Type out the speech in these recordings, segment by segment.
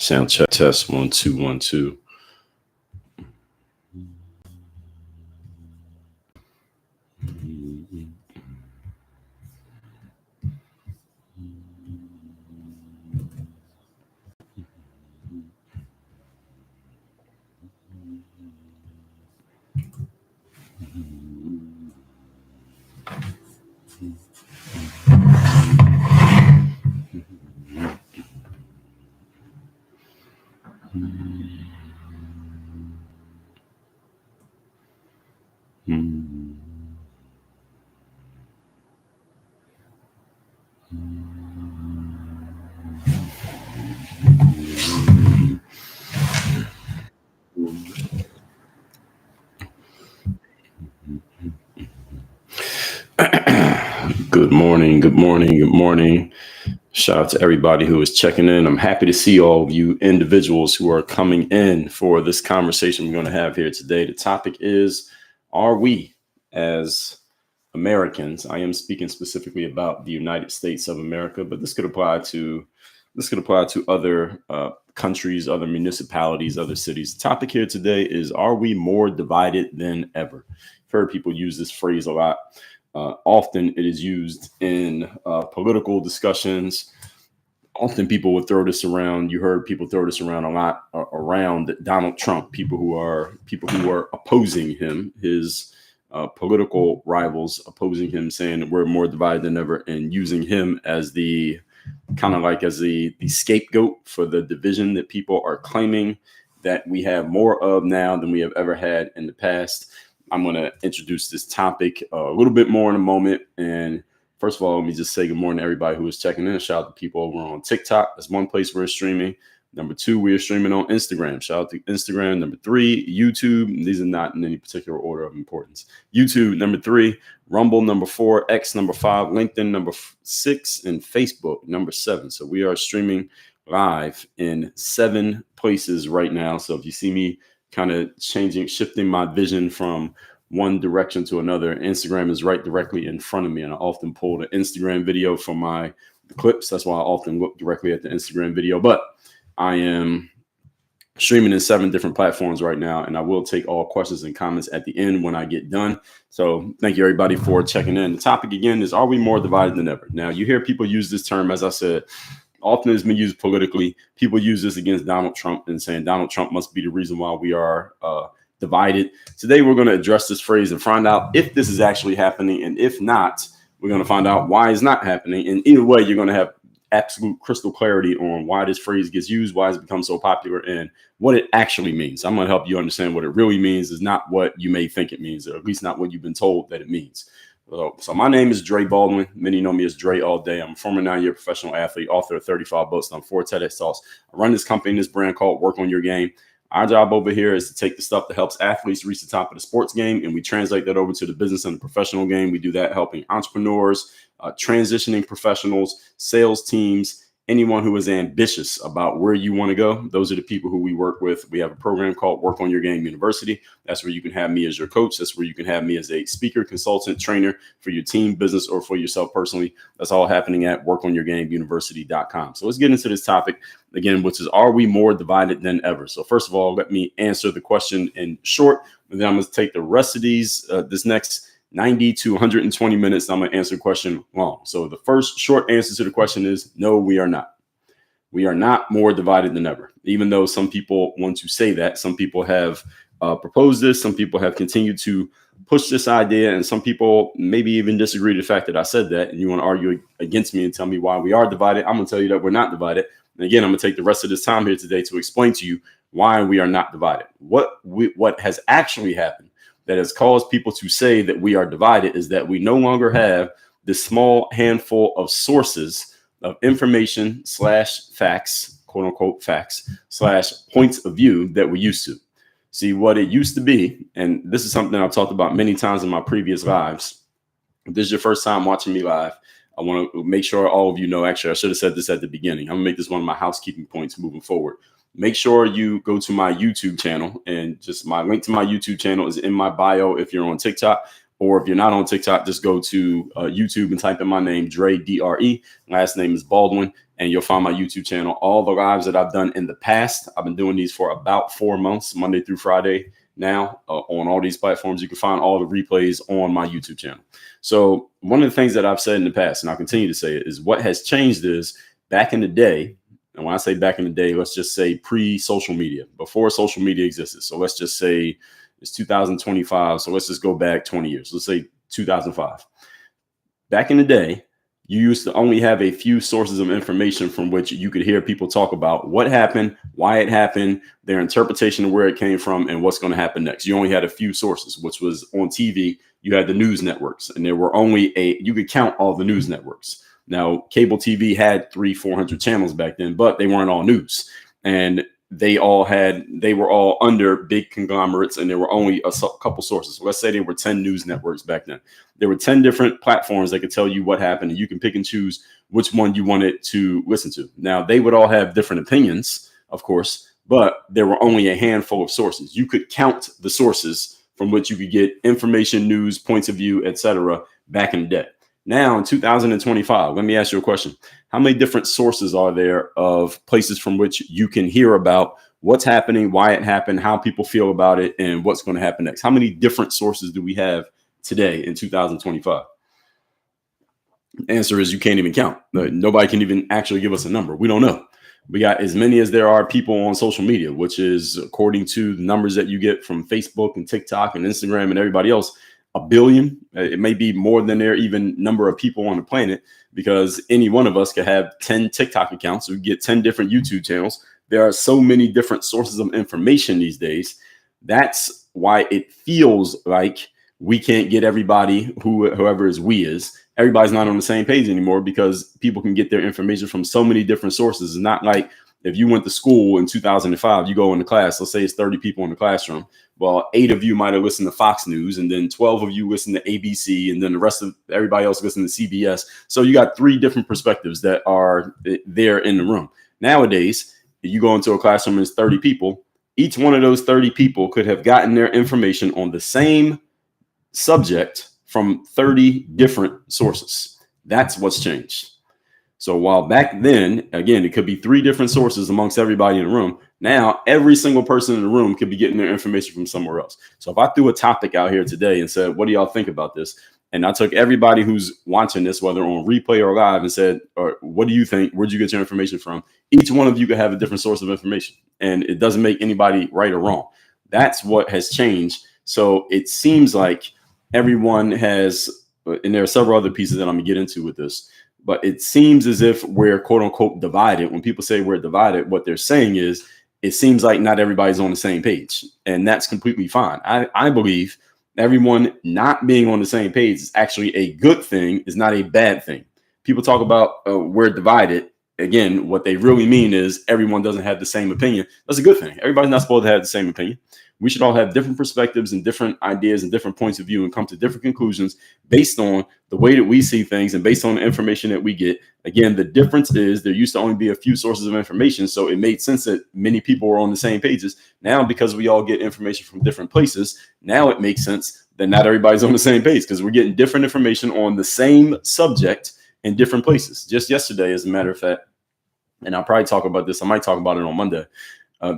Sound check test 1 2 1 2. Good morning, good morning, good morning. Shout out to everybody who is checking in. I'm happy to see all of you individuals who are coming in for this conversation we're going to have here today. The topic is, are we as Americans? I am speaking specifically about the United States of America, but this could apply to other countries, other municipalities, other cities. The topic here today is, are we more divided than ever? I've heard people use this phrase a lot. Often it is used in political discussions. Often people would throw this around. You heard people throw this around a lot around Donald Trump. People who are opposing him, his political rivals opposing him, saying that we're more divided than ever, and using him as the scapegoat for the division that people are claiming that we have more of now than we have ever had in the past. I'm going to introduce this topic a little bit more in a moment. And first of all, let me just say good morning to everybody who is checking in. Shout out to people over on TikTok. That's one place we're streaming. Number 2, we are streaming on Instagram. Shout out to Instagram. Number 3, YouTube. These are not in any particular order of importance. YouTube, number 3. Rumble, number 4. X, number 5. LinkedIn, number 6. And Facebook, number 7. So we are streaming live in 7 places right now. So if you see me kind of shifting my vision from one direction to another, Instagram is right directly in front of me. And I often pull the Instagram video from my clips. That's why I often look directly at the Instagram video. But I am streaming in 7 different platforms right now, and I will take all questions and comments at the end when I get done. So thank you, everybody, for checking in. The topic, again, is, are we more divided than ever? Now, you hear people use this term, as I said, often it's been used politically. People use this against Donald Trump and saying Donald Trump must be the reason why we are divided. Today, we're going to address this phrase and find out if this is actually happening. And if not, we're going to find out why it's not happening. And either way, you're going to have absolute crystal clarity on why this phrase gets used, why it's become so popular, and what it actually means. I'm going to help you understand what it really means is not what you may think it means, or at least not what you've been told that it means. So my name is Dre Baldwin. Many know me as Dre all day. I'm a former 9-year professional athlete, author of 35 books, and I'm 4 TEDx talks. I run this company, this brand called Work on Your Game. Our job over here is to take the stuff that helps athletes reach the top of the sports game, and we translate that over to the business and the professional game. We do that helping entrepreneurs, transitioning professionals, sales teams, anyone who is ambitious about where you want to go. Those are the people who we work with. We have a program called Work on Your Game University. That's where you can have me as your coach. That's where you can have me as a speaker, consultant, trainer for your team, business, or for yourself personally. That's all happening at workonyourgameuniversity.com. So let's get into this topic again, which is, are we more divided than ever? So first of all, let me answer the question in short, and then I'm going to take the rest of this next 90 to 120 minutes. I'm going to answer the question long. So the first short answer to the question is, no, we are not. We are not more divided than ever. Even though some people want to say that, some people have proposed this, some people have continued to push this idea, and some people maybe even disagree with the fact that I said that, and you want to argue against me and tell me why we are divided. I'm going to tell you that we're not divided. And again, I'm going to take the rest of this time here today to explain to you why we are not divided. What has actually happened that has caused people to say that we are divided is that we no longer have this small handful of sources of information / facts, quote unquote facts / points of view that we used to. See, what it used to be, and this is something I've talked about many times in my previous lives. If this is your first time watching me live, I want to make sure all of you know, actually, I should have said this at the beginning. I'm going to make this one of my housekeeping points moving forward. Make sure you go to my YouTube channel, and just my link to my YouTube channel is in my bio if you're on TikTok, Or if you're not on TikTok, just go to YouTube and type in my name, Dre, D-R-E. Last name is Baldwin, and you'll find my YouTube channel. All the lives that I've done in the past, I've been doing these for about 4 months, Monday through Friday now on all these platforms. You can find all the replays on my YouTube channel. So one of the things that I've said in the past, and I'll continue to say it, is what has changed is back in the day, and when I say back in the day, let's just say pre-social media, before social media existed. So let's just say it's 2025. So let's just go back 20 years. Let's say 2005. Back in the day, you used to only have a few sources of information from which you could hear people talk about what happened, why it happened, their interpretation of where it came from, and what's going to happen next. You only had a few sources, which was on TV. You had the news networks, and there were only you could count all the news networks. Now, cable TV had 300-400 channels back then, but they weren't all news. And they were all under big conglomerates, and there were only a couple sources. So let's say there were 10 news networks back then. There were 10 different platforms that could tell you what happened, and you can pick and choose which one you wanted to listen to. Now, they would all have different opinions, of course, but there were only a handful of sources. You could count the sources from which you could get information, news, points of view, etc. back in the day. Now, in 2025, let me ask you a question. How many different sources are there of places from which you can hear about what's happening, why it happened, how people feel about it, and what's going to happen next? How many different sources do we have today in 2025? The answer is you can't even count. Nobody can even actually give us a number. We don't know. We got as many as there are people on social media, which is, according to the numbers that you get from Facebook and TikTok and Instagram and everybody else, 1 billion. It may be more than their even number of people on the planet, because any one of us could have 10 TikTok accounts. We get 10 different YouTube channels. There are so many different sources of information these days. That's why it feels like we can't get everybody, whoever is we is. Everybody's not on the same page anymore, because people can get their information from so many different sources. It's not like if you went to school in 2005, you go into class, let's say it's 30 people in the classroom. Well, 8 of you might have listened to Fox News, and then 12 of you listen to ABC, and then the rest of everybody else listen to CBS. So you got 3 different perspectives that are there in the room. Nowadays, if you go into a classroom and it's 30 people, each one of those 30 people could have gotten their information on the same subject from 30 different sources. That's what's changed. So while back then, again, it could be 3 different sources amongst everybody in the room. Now, every single person in the room could be getting their information from somewhere else. So if I threw a topic out here today and said, what do y'all think about this? And I took everybody who's watching this, whether on replay or live, and said, or what do you think? Where'd you get your information from? Each one of you could have a different source of information, and it doesn't make anybody right or wrong. That's what has changed. So it seems like everyone has, and there are several other pieces that I'm gonna get into with this, but it seems as if we're quote unquote divided. When people say we're divided, what they're saying is it seems like not everybody's on the same page, and that's completely fine. I believe everyone not being on the same page is actually a good thing, is not a bad thing. People talk about we're divided. Again, what they really mean is everyone doesn't have the same opinion. That's a good thing. Everybody's not supposed to have the same opinion. We should all have different perspectives and different ideas and different points of view, and come to different conclusions based on the way that we see things and based on the information that we get. Again, the difference is there used to only be a few sources of information, so it made sense that many people were on the same pages. Now, because we all get information from different places, now it makes sense that not everybody's on the same page, because we're getting different information on the same subject in different places. Just yesterday, as a matter of fact, and I'll probably talk about this, I might talk about it on Monday.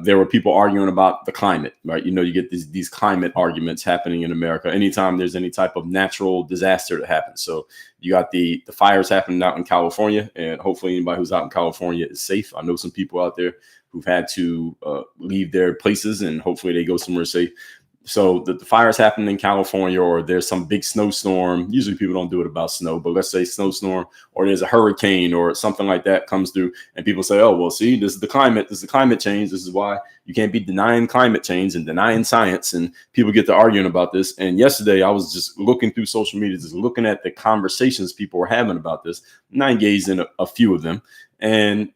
There were people arguing about the climate, right? You know, you get these climate arguments happening in America anytime there's any type of natural disaster that happens. So you got the fires happening out in California, and hopefully anybody who's out in California is safe. I know some people out there who've had to leave their places, and hopefully they go somewhere safe. So the fires happen in California, or there's some big snowstorm. Usually people don't do it about snow, but let's say snowstorm, or there's a hurricane or something like that comes through, and people say, oh, well, see, this is the climate. This is the climate change. This is why you can't be denying climate change and denying science. And people get to arguing about this. And yesterday I was just looking through social media, just looking at the conversations people were having about this. And I engaged in a few of them. And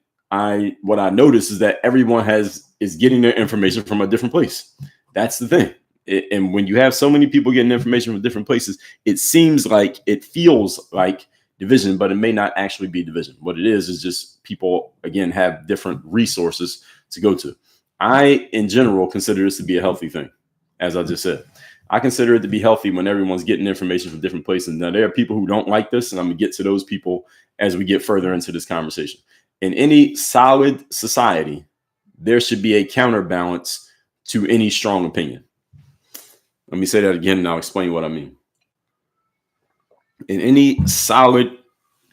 what I noticed is that everyone is getting their information from a different place. That's the thing. And when you have so many people getting information from different places, it feels like division, but it may not actually be division. What it is just people, again, have different resources to go to. I, in general, consider this to be a healthy thing, as I just said. I consider it to be healthy when everyone's getting information from different places. Now, there are people who don't like this, and I'm going to get to those people as we get further into this conversation. In any solid society, there should be a counterbalance to any strong opinion. Let me say that again, and I'll explain what I mean. In any solid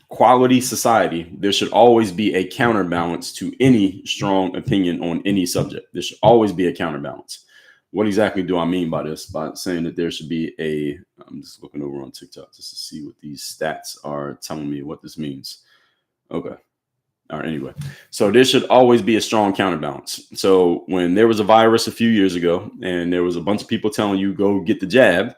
quality society, there should always be a counterbalance to any strong opinion on any subject. There should always be a counterbalance. What exactly do I mean by this? By saying that there should be I'm just looking over on TikTok just to see what these stats are telling me what this means. Okay. All right. Anyway, so there should always be a strong counterbalance. So when there was a virus a few years ago and there was a bunch of people telling you go get the jab,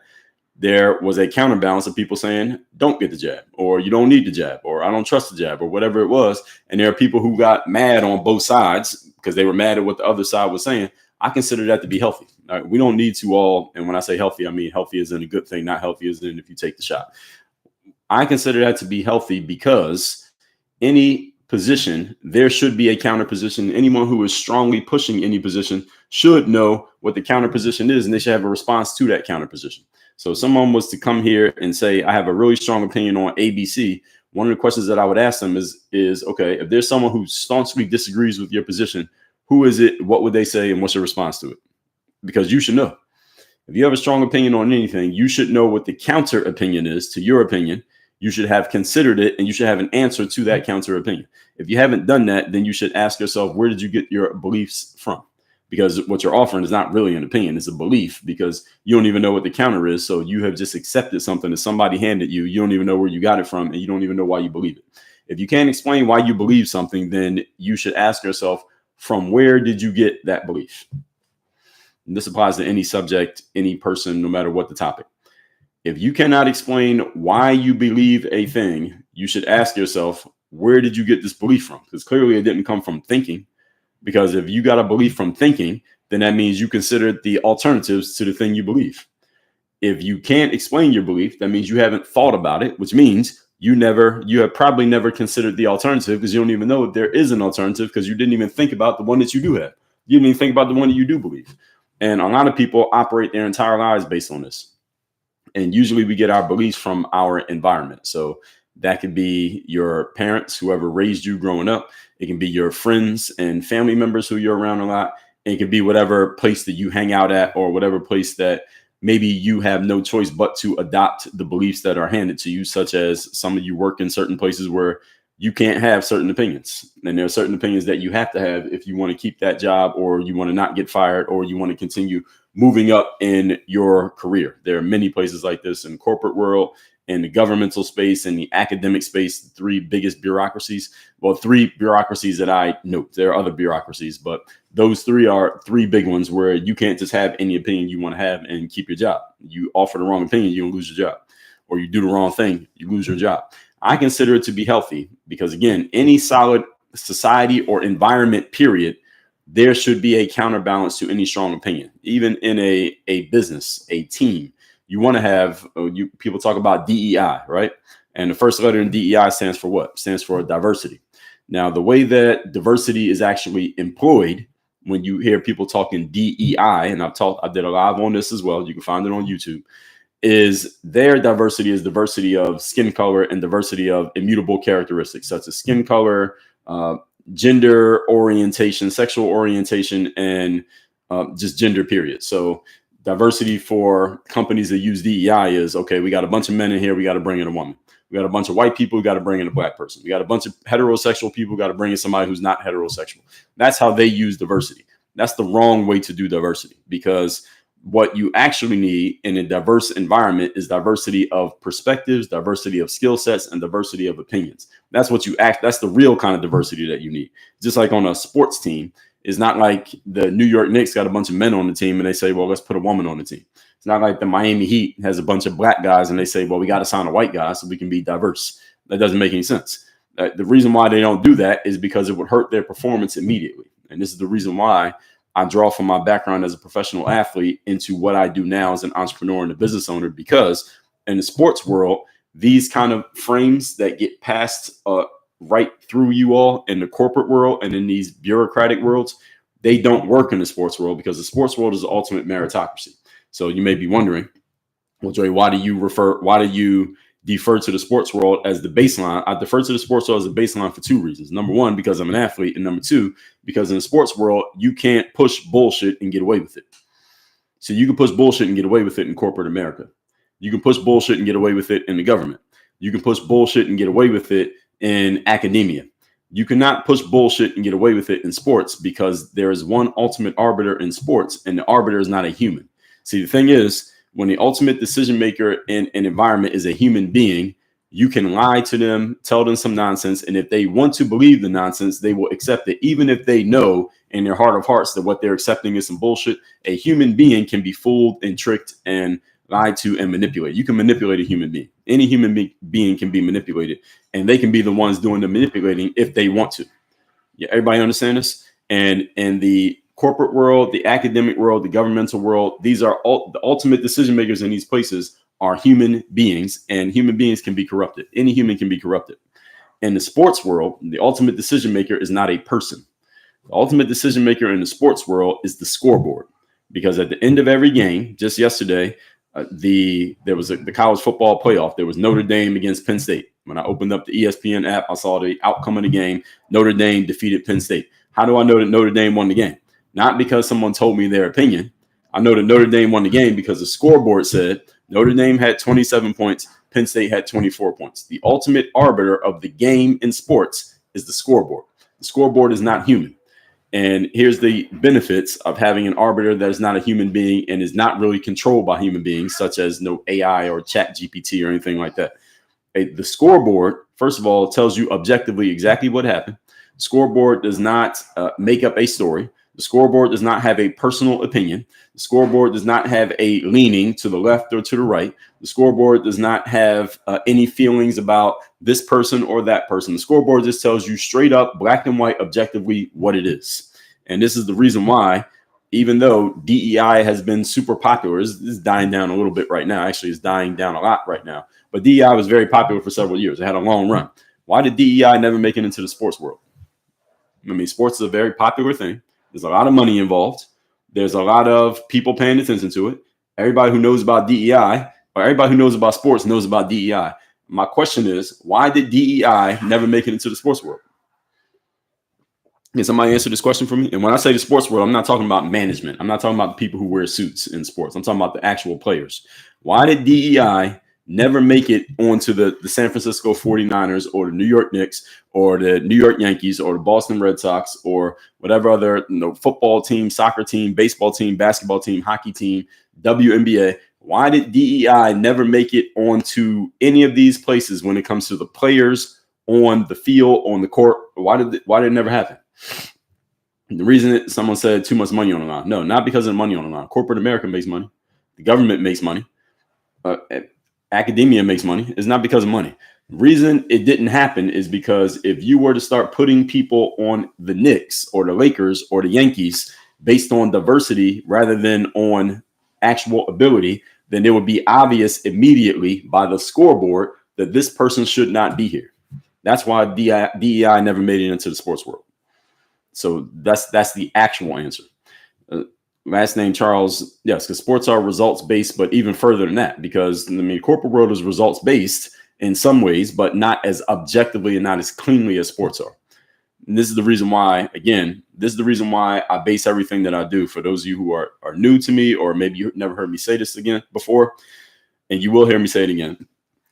there was a counterbalance of people saying, don't get the jab, or you don't need the jab, or I don't trust the jab, or whatever it was. And there are people who got mad on both sides because they were mad at what the other side was saying. I consider that to be healthy. We don't need to all, and when I say healthy, I mean healthy is in a good thing, not healthy as in if you take the shot. I consider that to be healthy because any position, there should be a counter position. Anyone who is strongly pushing any position should know what the counter position is, and they should have a response to that counter position. So if someone was to come here and say, I have a really strong opinion on ABC, one of the questions that I would ask them is okay, if there's someone who staunchly disagrees with your position, who is it? What would they say? And what's your response to it? Because you should know. If you have a strong opinion on anything, you should know what the counter opinion is to your opinion. You should have considered it, and you should have an answer to that counter opinion. If you haven't done that, then you should ask yourself, where did you get your beliefs from? Because what you're offering is not really an opinion, it's a belief, because you don't even know what the counter is. So you have just accepted something that somebody handed you. You don't even know where you got it from, and you don't even know why you believe it. If you can't explain why you believe something, then you should ask yourself, from where did you get that belief? And this applies to any subject, any person, no matter what the topic. If you cannot explain why you believe a thing, you should ask yourself, where did you get this belief from? Because clearly it didn't come from thinking. Because if you got a belief from thinking, then that means you considered the alternatives to the thing you believe. If you can't explain your belief, that means you haven't thought about it, which means you have probably never considered the alternative, because you don't even know if there is an alternative, because you didn't even think about the one that you do have. You didn't even think about the one that you do believe. And a lot of people operate their entire lives based on this. And usually we get our beliefs from our environment. So that could be your parents, whoever raised you growing up. It can be your friends and family members who you're around a lot. And it can be whatever place that you hang out at, or whatever place that maybe you have no choice but to adopt the beliefs that are handed to you, such as some of you work in certain places where you can't have certain opinions. And there are certain opinions that you have to have if you want to keep that job, or you want to not get fired, or you want to continue moving up in your career. There are many places like this in the corporate world, in the governmental space, in the academic space, the three biggest bureaucracies. Well, three bureaucracies that I know. There are other bureaucracies, but those three are three big ones where you can't just have any opinion you want to have and keep your job. You offer the wrong opinion, you lose your job. Or you do the wrong thing, you lose your job. I consider it to be healthy because, again, any solid society or environment, period, there should be a counterbalance to any strong opinion. Even in a business, a team, you want to have, people talk about DEI, right? And the first letter in DEI stands for what? Stands for diversity. Now, the way that diversity is actually employed, when you hear people talking DEI, and I did a live on this as well, you can find it on YouTube, is their diversity is diversity of skin color and diversity of immutable characteristics, such as skin color, gender orientation, sexual orientation, and just gender, period. So diversity for companies that use DEI is, okay, we got a bunch of men in here, we got to bring in a woman. We got a bunch of white people, we got to bring in a black person. We got a bunch of heterosexual people, we got to bring in somebody who's not heterosexual. That's how they use diversity. That's the wrong way to do diversity, because what you actually need in a diverse environment is diversity of perspectives, diversity of skill sets, and diversity of opinions. That's the real kind of diversity that you need. Just like on a sports team, it's not like the New York Knicks got a bunch of men on the team and they say, well, let's put a woman on the team. It's not like the Miami Heat has a bunch of black guys and they say, well, we got to sign a white guy so we can be diverse. That doesn't make any sense. The reason why they don't do that is because it would hurt their performance immediately. And this is the reason why I draw from my background as a professional athlete into what I do now as an entrepreneur and a business owner, because in the sports world, these kind of frames that get passed right through you all in the corporate world and in these bureaucratic worlds, they don't work in the sports world, because the sports world is the ultimate meritocracy. So you may be wondering, well, Joey, why do you defer to the sports world as the baseline? I defer to the sports world as a baseline for two reasons. Number one, because I'm an athlete. And number two, because in the sports world, you can't push bullshit and get away with it. So you can push bullshit and get away with it in corporate America. You can push bullshit and get away with it in the government. You can push bullshit and get away with it in academia. You cannot push bullshit and get away with it in sports, because there is one ultimate arbiter in sports, and the arbiter is not a human. See, the thing is, when the ultimate decision maker in an environment is a human being, you can lie to them, tell them some nonsense, and if they want to believe the nonsense, they will accept it, even if they know in their heart of hearts that what they're accepting is some bullshit. A human being can be fooled and tricked and lied to and manipulated. You can manipulate a human being. Any human being can be manipulated, and they can be the ones doing the manipulating if they want to. Yeah, everybody understand this? And in the corporate world, the academic world, the governmental world, these are all the ultimate decision makers in these places are human beings, and human beings can be corrupted. Any human can be corrupted. In the sports world, the ultimate decision maker is not a person. The ultimate decision maker in the sports world is the scoreboard, because at the end of every game, just yesterday, there was the college football playoff. There was Notre Dame against Penn State. When I opened up the ESPN app, I saw the outcome of the game. Notre Dame defeated Penn State. How do I know that Notre Dame won the game? Not because someone told me their opinion. I know that Notre Dame won the game because the scoreboard said Notre Dame had 27 points. Penn State had 24 points. The ultimate arbiter of the game in sports is the scoreboard. The scoreboard is not human. And here's the benefits of having an arbiter that is not a human being and is not really controlled by human beings, such as no AI or chat GPT or anything like that. The scoreboard, first of all, tells you objectively exactly what happened. The scoreboard does not make up a story. The scoreboard does not have a personal opinion. The scoreboard does not have a leaning to the left or to the right. The scoreboard does not have any feelings about this person or that person. The scoreboard just tells you straight up, black and white, objectively what it is. And this is the reason why, even though DEI has been super popular, it's dying down a little bit right now. Actually, it's dying down a lot right now. But DEI was very popular for several years. It had a long run. Why did DEI never make it into the sports world? I mean, sports is a very popular thing. There's a lot of money involved. There's a lot of people paying attention to it. Everybody who knows about DEI, or everybody who knows about sports, knows about DEI. My question is, why did DEI never make it into the sports world? Can somebody answer this question for me? And when I say the sports world, I'm not talking about management. I'm not talking about the people who wear suits in sports. I'm talking about the actual players. Why did DEI never make it onto the San Francisco 49ers or the New York Knicks or the New York Yankees or the Boston Red Sox or whatever other football team, soccer team, baseball team, basketball team, hockey team, WNBA? Why did DEI never make it onto any of these places when it comes to the players on the field, on the court? Why did it never happen? The reason that someone said too much money on the line. No, not because of the money on the line. Corporate America makes money. The government makes money. Academia makes money. It's not because of money. The reason it didn't happen is because if you were to start putting people on the Knicks or the Lakers or the Yankees based on diversity rather than on actual ability, then it would be obvious immediately by the scoreboard that this person should not be here. That's why DEI never made it into the sports world. So that's the actual answer. Last name Charles, yes, because sports are results based, but even further than that, because corporate world is results based in some ways, but not as objectively and not as cleanly as sports are. And this is the reason why, I base everything that I do. For those of you who are new to me, or maybe you've never heard me say this again before, and you will hear me say it again.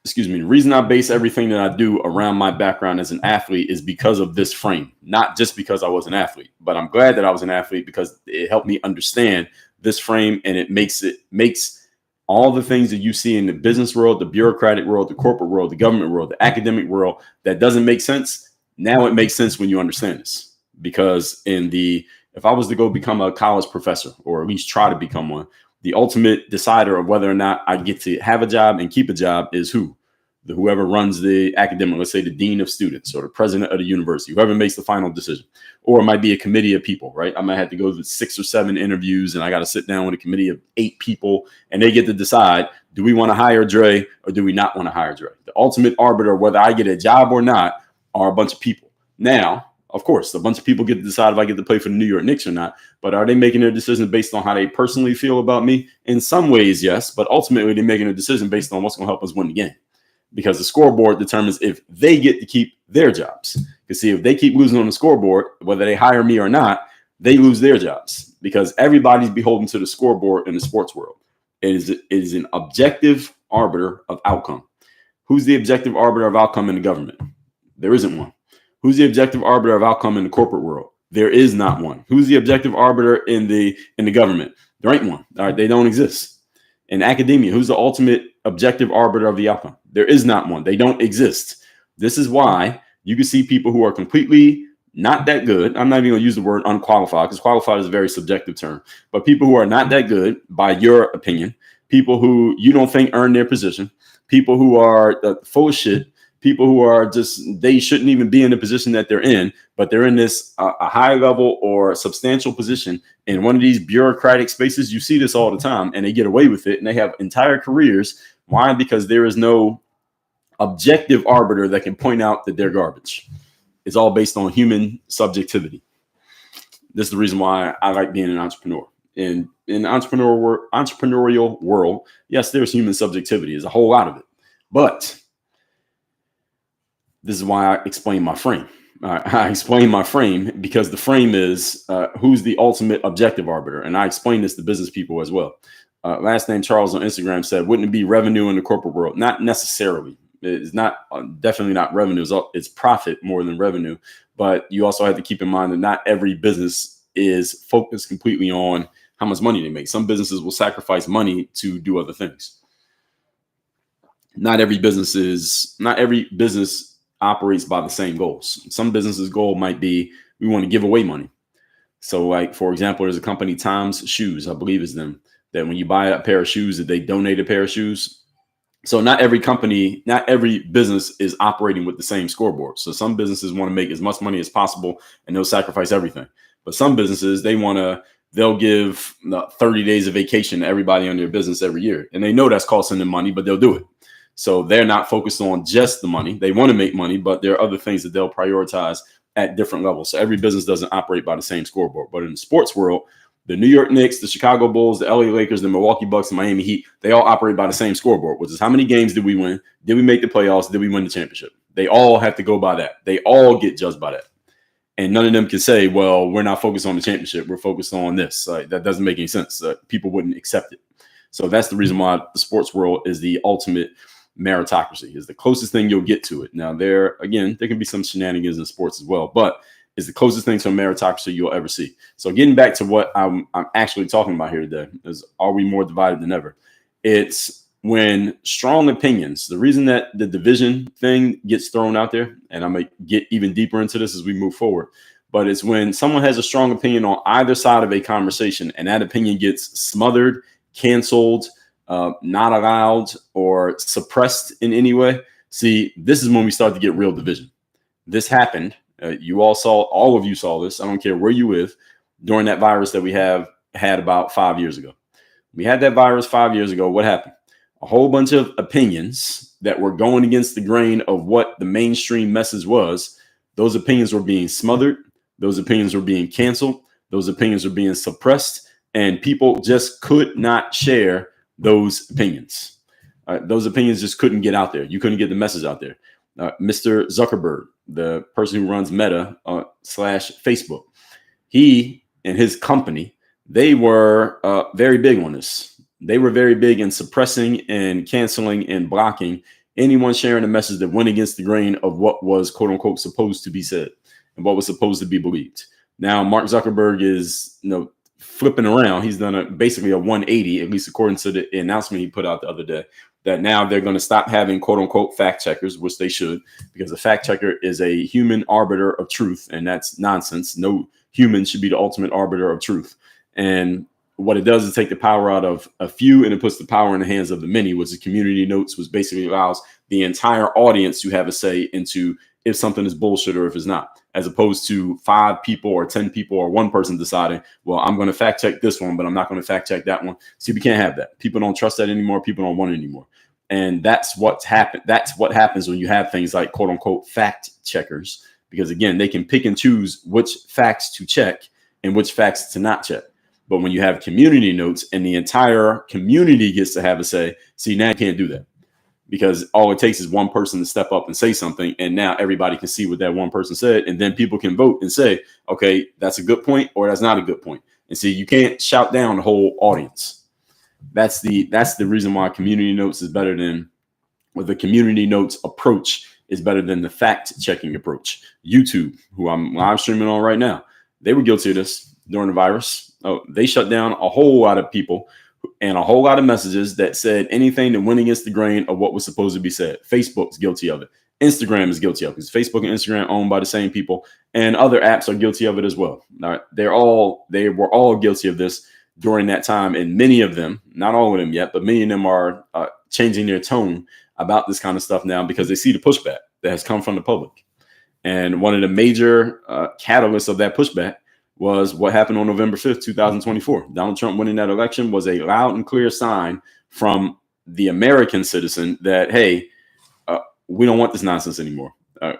Excuse me. The reason I base everything that I do around my background as an athlete is because of this frame, not just because I was an athlete, but I'm glad that I was an athlete because it helped me understand this frame, and it makes all the things that you see in the business world, the bureaucratic world, the corporate world, the government world, the academic world that doesn't make sense. Now it makes sense when you understand this, because if I was to go become a college professor, or at least try to become one, the ultimate decider of whether or not I get to have a job and keep a job is whoever runs the academic, let's say the dean of students or the president of the university, whoever makes the final decision. Or it might be a committee of people, right? I might have to go to 6 or 7 interviews, and I got to sit down with a committee of 8 people, and they get to decide, do we want to hire Dre or do we not want to hire Dre? The ultimate arbiter, whether I get a job or not, are a bunch of people. Now, Of course, a bunch of people get to decide if I get to play for the New York Knicks or not. But are they making their decision based on how they personally feel about me? In some ways, yes. But ultimately, they're making a decision based on what's going to help us win the game. Because the scoreboard determines if they get to keep their jobs. Because see, if they keep losing on the scoreboard, whether they hire me or not, they lose their jobs. Because everybody's beholden to the scoreboard in the sports world. It is an objective arbiter of outcome. Who's the objective arbiter of outcome in the government? There isn't one. Who's the objective arbiter of outcome in the corporate world? There is not one. Who's the objective arbiter in the government? There ain't one. All right, they don't exist. In academia, who's the ultimate objective arbiter of the outcome? There is not one. They don't exist. This is why you can see people who are completely not that good. I'm not even going to use the word unqualified because qualified is a very subjective term. But people who are not that good, by your opinion, people who you don't think earn their position, people who are full of shit, people who are just, they shouldn't even be in the position that they're in, but they're in this a high level or substantial position in one of these bureaucratic spaces. You see this all the time, and they get away with it, and they have entire careers. Why? Because there is no objective arbiter that can point out that they're garbage. It's all based on human subjectivity. This is the reason why I like being an entrepreneur. In the entrepreneurial world, yes, there's human subjectivity. There's a whole lot of it. But this is why I explain my frame. I explain my frame because the frame is who's the ultimate objective arbiter. And I explain this to business people as well. Last name Charles on Instagram said, wouldn't it be revenue in the corporate world? Not necessarily. It's not definitely not revenue. It's profit more than revenue. But you also have to keep in mind that not every business is focused completely on how much money they make. Some businesses will sacrifice money to do other things. Not every business operates by the same goals. Some businesses' goal might be we want to give away money. So, like, for example, there's a company, Tom's Shoes, I believe is them, that when you buy a pair of shoes, that they donate a pair of shoes. So not every company, not every business is operating with the same scoreboard. So some businesses want to make as much money as possible and they'll sacrifice everything. But some businesses, they'll give 30 days of vacation to everybody on their business every year. And they know that's costing them money, but they'll do it. So they're not focused on just the money. They want to make money, but there are other things that they'll prioritize at different levels. So every business doesn't operate by the same scoreboard. But in the sports world, the New York Knicks, the Chicago Bulls, the LA Lakers, the Milwaukee Bucks, the Miami Heat, they all operate by the same scoreboard, which is how many games did we win? Did we make the playoffs? Did we win the championship? They all have to go by that. They all get judged by that. And none of them can say, well, we're not focused on the championship. We're focused on this. That doesn't make any sense. People wouldn't accept it. So that's the reason why the sports world is the ultimate meritocracy, is the closest thing you'll get to it. Now, there can be some shenanigans in sports as well, but is the closest thing to a meritocracy you'll ever see. So getting back to what I'm actually talking about here today is, are we more divided than ever? It's when strong opinions, the reason that the division thing gets thrown out there, and I'm going to get even deeper into this as we move forward, but it's when someone has a strong opinion on either side of a conversation and that opinion gets smothered, canceled, not allowed, or suppressed in any way. See, this is when we start to get real division. This happened. All of you saw this. I don't care where you live, during that virus that we had about 5 years ago. We had that virus 5 years ago. What happened? A whole bunch of opinions that were going against the grain of what the mainstream message was. Those opinions were being smothered. Those opinions were being canceled. Those opinions were being suppressed. And people just could not share those opinions. Those opinions just couldn't get out there. You couldn't get the message out there. Mr. Zuckerberg, the person who runs Meta / Facebook, he and his company, they were very big on this. They were very big in suppressing and canceling and blocking anyone sharing a message that went against the grain of what was, quote unquote, supposed to be said and what was supposed to be believed. Now, Mark Zuckerberg is, flipping around. He's done basically a 180, at least according to the announcement he put out the other day, that now they're going to stop having, quote unquote, fact checkers, which they should, because a fact checker is a human arbiter of truth. And that's nonsense. No human should be the ultimate arbiter of truth. And what it does is take the power out of a few and it puts the power in the hands of the many, which is community notes, which basically allows the entire audience to have a say into if something is bullshit or if it's not, as opposed to 5 people or 10 people or one person deciding, well, I'm going to fact check this one, but I'm not going to fact check that one. See, we can't have that. People don't trust that anymore. People don't want it anymore. And that's what's happened. That's what happens when you have things like, quote unquote, fact checkers. because again, they can pick and choose which facts to check and which facts to not check. But when you have community notes and the entire community gets to have a say, see, now you can't do that, because all it takes is one person to step up and say something. And now everybody can see what that one person said. And then people can vote and say, okay, that's a good point or that's not a good point. And see, you can't shout down the whole audience. That's the reason why community notes is better than, or the community notes approach is better than the fact checking approach. YouTube, who I'm live streaming on right now, they were guilty of this during the virus. Oh, they shut down a whole lot of people and a whole lot of messages that said anything that went against the grain of what was supposed to be said. Facebook's guilty of it. Instagram is guilty of it, because Facebook and Instagram are owned by the same people, and other apps are guilty of it as well. All right. They were all guilty of this during that time. And many of them, not all of them yet, but many of them are changing their tone about this kind of stuff now, because they see the pushback that has come from the public. And one of the major catalysts of that pushback was what happened on November 5th, 2024. Donald Trump winning that election was a loud and clear sign from the American citizen that, hey, we don't want this nonsense anymore.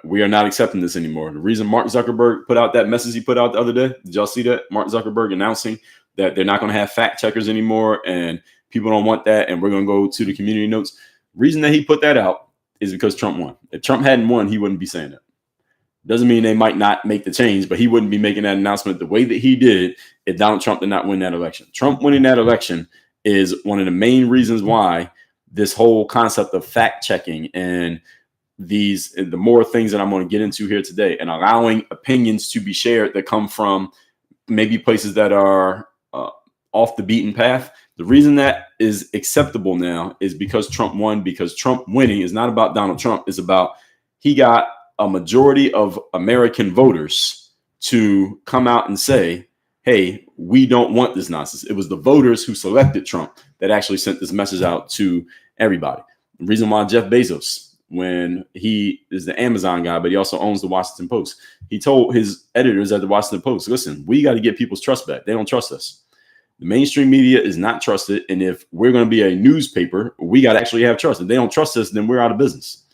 We are not accepting this anymore. The reason Mark Zuckerberg put out that message he put out the other day, did y'all see that? Mark Zuckerberg announcing that they're not going to have fact checkers anymore, and people don't want that, and we're going to go to the community notes. Reason that he put that out is because Trump won. If Trump hadn't won, he wouldn't be saying that. Doesn't mean they might not make the change, but he wouldn't be making that announcement the way that he did if Donald Trump did not win that election. Trump winning that election is one of the main reasons why this whole concept of fact checking and the more things that I'm going to get into here today, and allowing opinions to be shared that come from maybe places that are off the beaten path. The reason that is acceptable now is because Trump won, because Trump winning is not about Donald Trump. It's about he got a majority of American voters to come out and say, hey, we don't want this nonsense. It was the voters who selected Trump that actually sent this message out to everybody. The reason why Jeff Bezos, when he is the Amazon guy, but he also owns the Washington Post, he told his editors at the Washington Post, listen, we got to get people's trust back. They don't trust us. The mainstream media is not trusted. And if we're going to be a newspaper, we got to actually have trust. If they don't trust us, then we're out of business.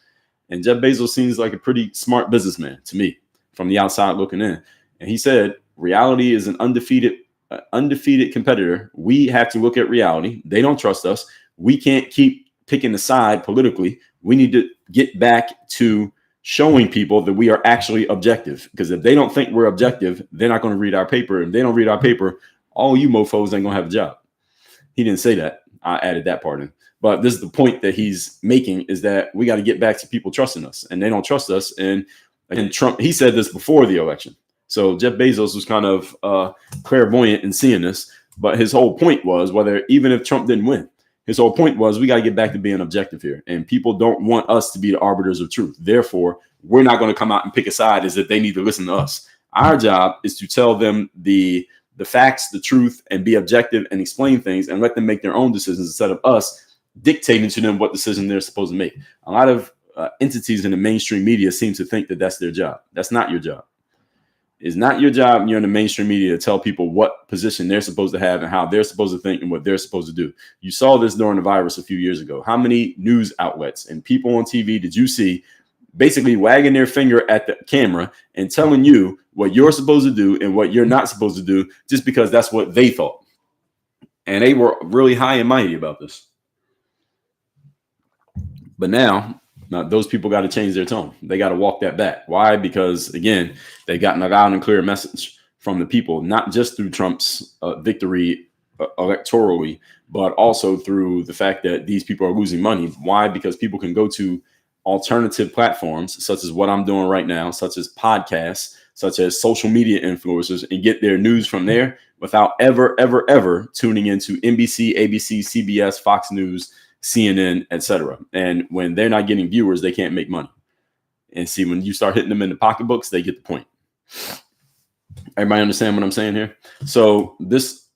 And Jeff Bezos seems like a pretty smart businessman to me from the outside looking in. And he said, reality is an undefeated competitor. We have to look at reality. They don't trust us. We can't keep picking a side politically. We need to get back to showing people that we are actually objective, because if they don't think we're objective, they're not going to read our paper. If they don't read our paper, all you mofos ain't going to have a job. He didn't say that. I added that part in. But this is the point that he's making, is that we got to get back to people trusting us, and they don't trust us. And Trump, he said this before the election. So Jeff Bezos was kind of clairvoyant in seeing this. But his whole point was, even if Trump didn't win, his whole point was, we got to get back to being objective here. And people don't want us to be the arbiters of truth. Therefore, we're not going to come out and pick a side as if they need to listen to us. Our job is to tell them the facts, the truth, and be objective and explain things and let them make their own decisions instead of us dictating to them what decision they're supposed to make. A lot of entities in the mainstream media seem to think that that's their job. That's not your job. It's not your job when you're in the mainstream media to tell people what position they're supposed to have and how they're supposed to think and what they're supposed to do. You saw this during the virus a few years ago. How many news outlets and people on TV did you see basically wagging their finger at the camera and telling you what you're supposed to do and what you're not supposed to do just because that's what they thought? And they were really high and mighty about this. But now those people got to change their tone. They got to walk that back. Why? Because, again, they've gotten a loud and clear message from the people, not just through Trump's victory electorally, but also through the fact that these people are losing money. Why? Because people can go to alternative platforms, such as what I'm doing right now, such as podcasts, such as social media influencers, and get their news from there without ever tuning into NBC, ABC, CBS, Fox News, CNN, etc. And when they're not getting viewers, they can't make money. And see, when you start hitting them in the pocketbooks, they get the point. Everybody understand what I'm saying here? So this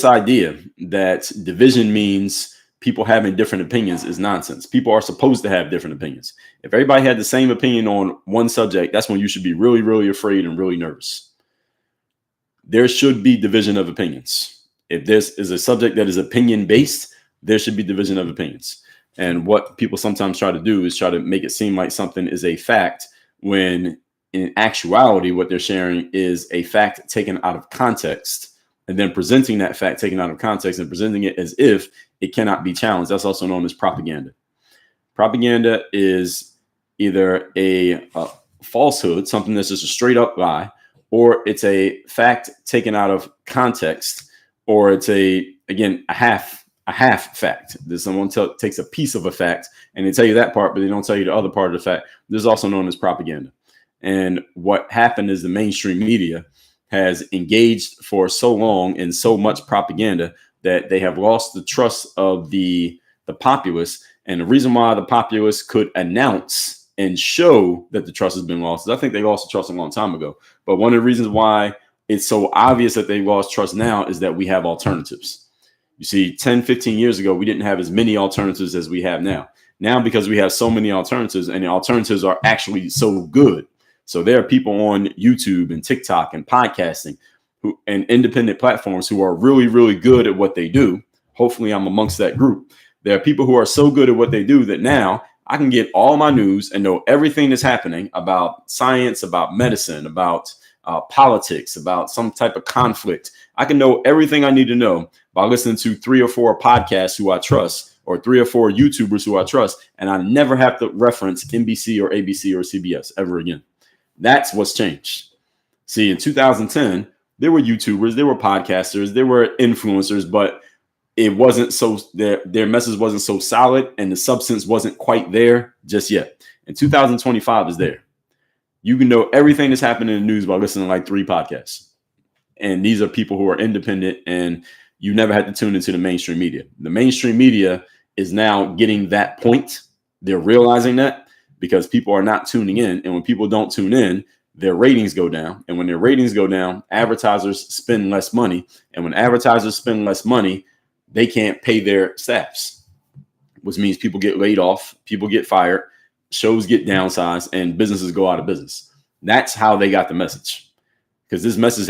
idea that division means people having different opinions is nonsense. People are supposed to have different opinions. If everybody had the same opinion on one subject, that's when you should be really, really afraid and really nervous. There should be division of opinions. If this is a subject that is opinion-based, there should be division of opinions. And what people sometimes try to do is try to make it seem like something is a fact when in actuality, what they're sharing is a fact taken out of context, and then presenting that fact taken out of context and presenting it as if it cannot be challenged. That's also known as propaganda. Propaganda is either a falsehood, something that's just a straight up lie, or it's a fact taken out of context, or it's a half fact. There's someone takes a piece of a fact and they tell you that part, but they don't tell you the other part of the fact. This is also known as propaganda. And what happened is the mainstream media has engaged for so long in so much propaganda that they have lost the trust of the populace. And the reason why the populace could announce and show that the trust has been lost is I think they lost the trust a long time ago. But one of the reasons why it's so obvious that they lost trust now is that we have alternatives. You see, 10, 15 years ago, we didn't have as many alternatives as we have now. Now, because we have so many alternatives, and the alternatives are actually so good. So there are people on YouTube and TikTok and podcasting and independent platforms who are really, really good at what they do. Hopefully, I'm amongst that group. There are people who are so good at what they do that now I can get all my news and know everything that's happening about science, about medicine, about politics, about some type of conflict. I can know everything I need to know by listening to 3 or 4 podcasts who I trust, or 3 or 4 YouTubers who I trust, and I never have to reference NBC or ABC or CBS ever again. That's what's changed. See, in 2010, there were YouTubers, there were podcasters, there were influencers, but it wasn't so their message wasn't so solid and the substance wasn't quite there just yet. And 2025 is there. You can know everything that's happening in the news by listening to like 3 podcasts. And these are people who are independent, and you never had to tune into the mainstream media. The mainstream media is now getting that point. They're realizing that because people are not tuning in. And when people don't tune in, their ratings go down. And when their ratings go down, advertisers spend less money. And when advertisers spend less money, they can't pay their staffs, which means people get laid off, people get fired, shows get downsized, and businesses go out of business. That's how they got the message. Because this message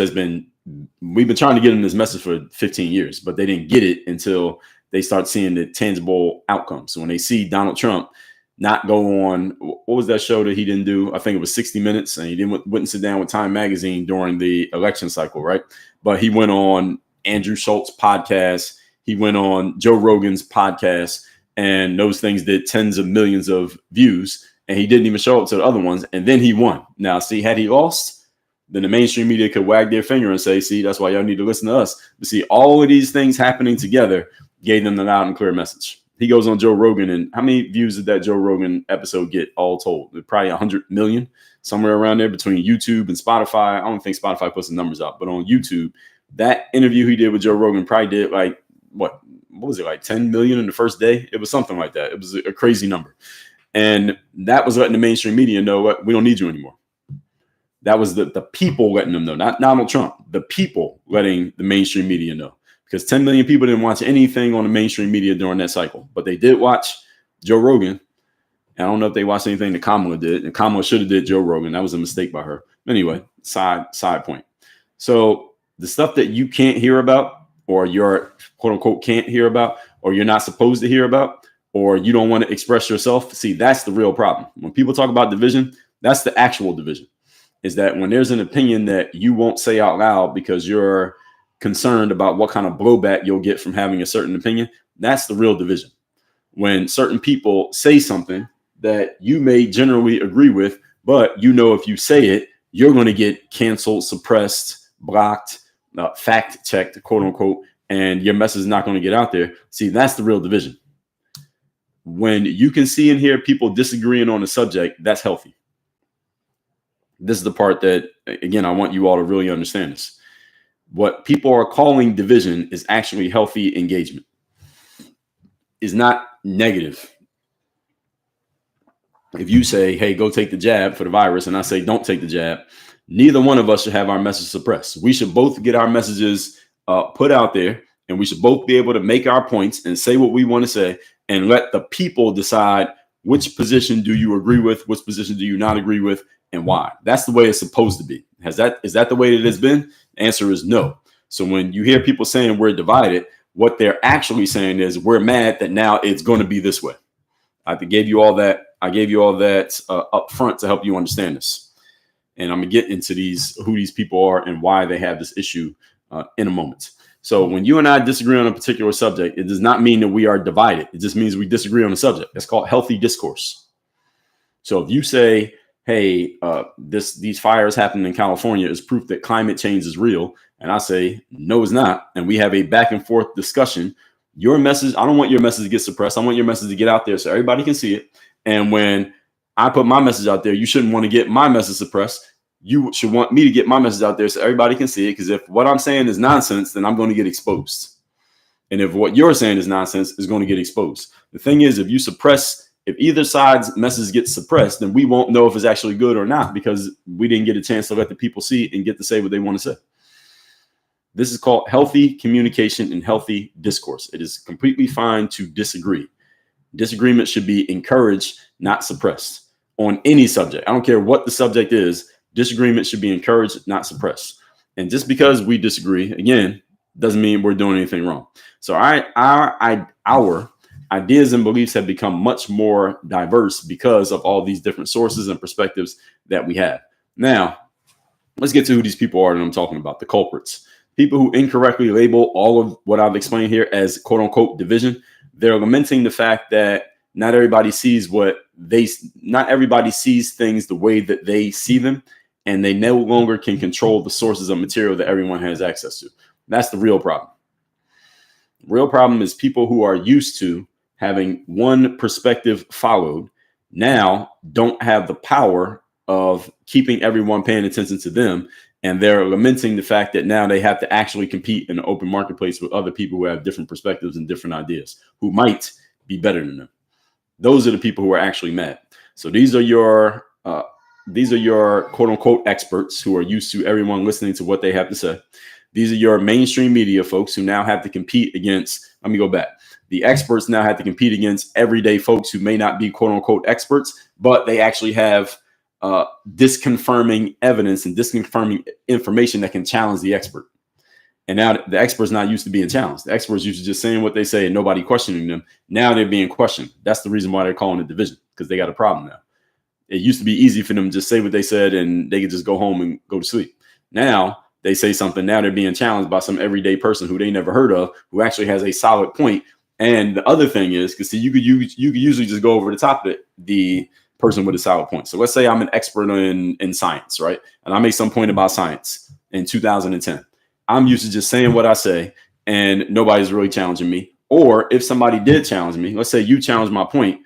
we've been trying to get them this message for 15 years, but they didn't get it until they start seeing the tangible outcomes. So when they see Donald Trump not go on, what was that show that he didn't do? I think it was 60 Minutes, and he wouldn't sit down with Time Magazine during the election cycle, right? But he went on Andrew Schultz's podcast. He went on Joe Rogan's podcast, and those things did tens of millions of views, and he didn't even show up to the other ones, and then he won. Now, see, had he lost, then the mainstream media could wag their finger and say, see, that's why y'all need to listen to us. But see, all of these things happening together gave them the loud and clear message. He goes on Joe Rogan, and how many views did that Joe Rogan episode get all told? Probably 100 million, somewhere around there between YouTube and Spotify. I don't think Spotify puts the numbers out, but on YouTube, that interview he did with Joe Rogan probably did like, what was it, like 10 million in the first day? It was something like that. It was a crazy number. And that was letting the mainstream media know what, we don't need you anymore. That was the people letting them know, not Donald Trump, the people letting the mainstream media know. Because 10 million people didn't watch anything on the mainstream media during that cycle, but they did watch Joe Rogan. I don't know if they watched anything that Kamala did, and Kamala should have did Joe Rogan. That was a mistake by her. Anyway, side point. So the stuff that you can't hear about, or you're quote unquote can't hear about, or you're not supposed to hear about, or you don't want to express yourself. See, that's the real problem. When people talk about division, that's the actual division, is that when there's an opinion that you won't say out loud because you're concerned about what kind of blowback you'll get from having a certain opinion, that's the real division. When certain people say something that you may generally agree with, but you know if you say it, you're going to get canceled, suppressed, blocked, fact checked, quote unquote, and your message is not going to get out there. See, that's the real division. When you can see and hear people disagreeing on a subject, that's healthy. This is the part that, again, I want you all to really understand this. What people are calling division is actually healthy engagement. It's not negative. If you say, hey, go take the jab for the virus, and I say, don't take the jab, neither one of us should have our message suppressed. We should both get our messages put out there, and we should both be able to make our points and say what we want to say, and let the people decide which position do you agree with, which position do you not agree with, and why. That's the way it's supposed to be. Is that the way it has been? The answer is no. So when you hear people saying we're divided, what they're actually saying is we're mad that now it's going to be this way. I gave you all that up front to help you understand this. And I'm gonna get into who these people are and why they have this issue in a moment. So when you and I disagree on a particular subject, it does not mean that we are divided. It just means we disagree on the subject. That's called healthy discourse. So if you say, hey, these fires happening in California is proof that climate change is real, and I say, no, it's not, and we have a back and forth discussion, your message, I don't want your message to get suppressed. I want your message to get out there so everybody can see it. And when I put my message out there, you shouldn't want to get my message suppressed. You should want me to get my message out there so everybody can see it. Because if what I'm saying is nonsense, then I'm going to get exposed. And if what you're saying is nonsense, is going to get exposed. The thing is, if either side's message gets suppressed, then we won't know if it's actually good or not, because we didn't get a chance to let the people see and get to say what they want to say. This is called healthy communication and healthy discourse. It is completely fine to disagree. Disagreement should be encouraged, not suppressed, on any subject. I don't care what the subject is. Disagreement should be encouraged, not suppressed. And just because we disagree, again, doesn't mean we're doing anything wrong. So our ideas and beliefs have become much more diverse because of all these different sources and perspectives that we have. Now, let's get to who these people are that I'm talking about, the culprits. People who incorrectly label all of what I've explained here as quote unquote division. They're lamenting the fact that not everybody sees things the way that they see them, and they no longer can control the sources of material that everyone has access to. That's the real problem. The real problem is people who are used to having one perspective followed now don't have the power of keeping everyone paying attention to them. And they're lamenting the fact that now they have to actually compete in the open marketplace with other people who have different perspectives and different ideas, who might be better than them. Those are the people who are actually mad. So these are your quote unquote experts who are used to everyone listening to what they have to say. These are your mainstream media folks who now have to compete against, let me go back. The experts now have to compete against everyday folks who may not be quote unquote experts, but they actually have disconfirming evidence and disconfirming information that can challenge the expert. And now the expert's not used to being challenged. The experts used to just saying what they say and nobody questioning them. Now they're being questioned. That's the reason why they're calling it division, because they got a problem now. It used to be easy for them to just say what they said and they could just go home and go to sleep. Now they say something. Now they're being challenged by some everyday person who they never heard of, who actually has a solid point. And the other thing is, because see, you could usually just go over the top of the person with a solid point. So let's say I'm an expert in science, right? And I make some point about science in 2010. I'm used to just saying what I say and nobody's really challenging me. Or if somebody did challenge me, let's say you challenge my point.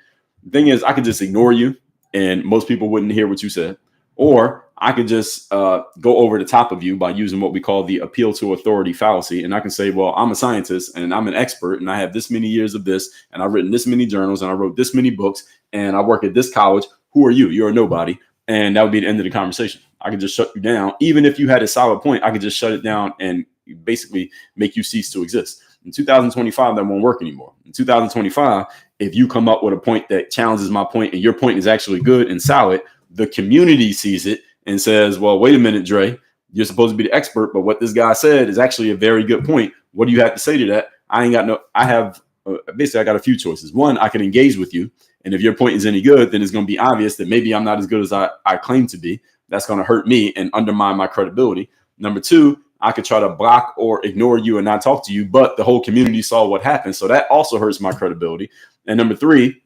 The thing is, I could just ignore you and most people wouldn't hear what you said. Or I could just go over the top of you by using what we call the appeal to authority fallacy. And I can say, well, I'm a scientist and I'm an expert and I have this many years of this and I've written this many journals and I wrote this many books and I work at this college. Who are you? You're a nobody. And that would be the end of the conversation. I could just shut you down. Even if you had a solid point, I could just shut it down and basically make you cease to exist. In 2025, that won't work anymore. In 2025, if you come up with a point that challenges my point and your point is actually good and solid, the community sees it and says, well, wait a minute, Dre, you're supposed to be the expert, but what this guy said is actually a very good point. What do you have to say to that? I got a few choices. One, I can engage with you. And if your point is any good, then it's going to be obvious that maybe I'm not as good as I claim to be. That's going to hurt me and undermine my credibility. Number two, I could try to block or ignore you and not talk to you, but the whole community saw what happened. So that also hurts my credibility. And number three,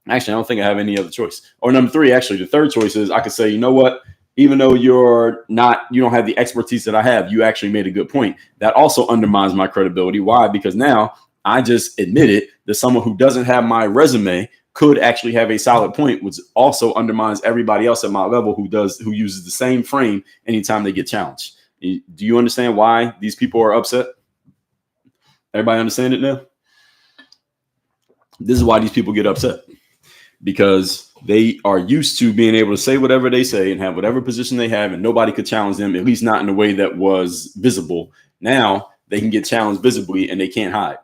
actually, I don't think I have any other choice. Or number three, actually, the third choice is I could say, you know what? Even though you don't have the expertise that I have, you actually made a good point. That also undermines my credibility. Why? Because now I just admitted that someone who doesn't have my resume could actually have a solid point, which also undermines everybody else at my level who uses the same frame anytime they get challenged. Do you understand why these people are upset? Everybody understand it now? This is why these people get upset, because they are used to being able to say whatever they say and have whatever position they have, and nobody could challenge them, at least not in a way that was visible. Now they can get challenged visibly and they can't hide.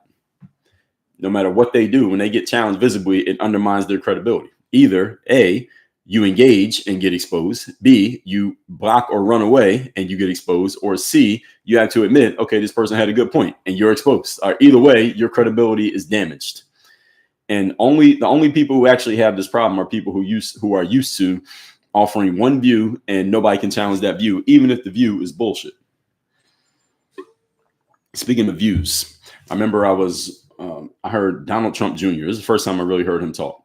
No matter what they do, when they get challenged visibly, it undermines their credibility. Either A, you engage and get exposed. B, you block or run away and you get exposed. Or C, you have to admit, okay, this person had a good point and you're exposed. Either way, your credibility is damaged. And the only people who actually have this problem are people who are used to offering one view, and nobody can challenge that view, even if the view is bullshit. Speaking of views, I remember I heard Donald Trump Jr. This is the first time I really heard him talk.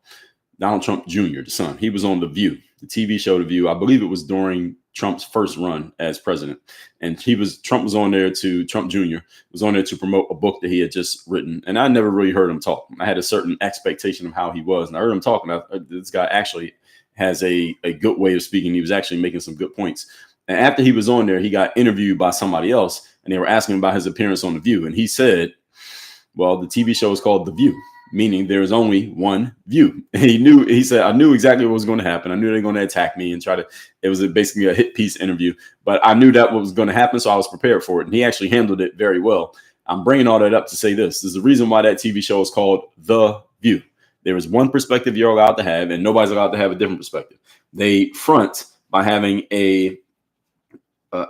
Donald Trump Jr., the son, he was on The View, the TV show The View. I believe it was during Trump's first run as president. And Trump was on there Trump Jr. was on there to promote a book that he had just written. And I never really heard him talk. I had a certain expectation of how he was. And I heard him talking. This guy actually has a good way of speaking. He was actually making some good points. And after he was on there, he got interviewed by somebody else, and they were asking him about his appearance on The View. And he said, well, the TV show is called The View, meaning there is only one view. And he said, I knew exactly what was going to happen. I knew they were going to attack me and it was basically a hit piece interview, but I knew that was going to happen. So I was prepared for it. And he actually handled it very well. I'm bringing all that up to say this. There's a reason why that TV show is called The View. There is one perspective you're allowed to have, and nobody's allowed to have a different perspective. They front by having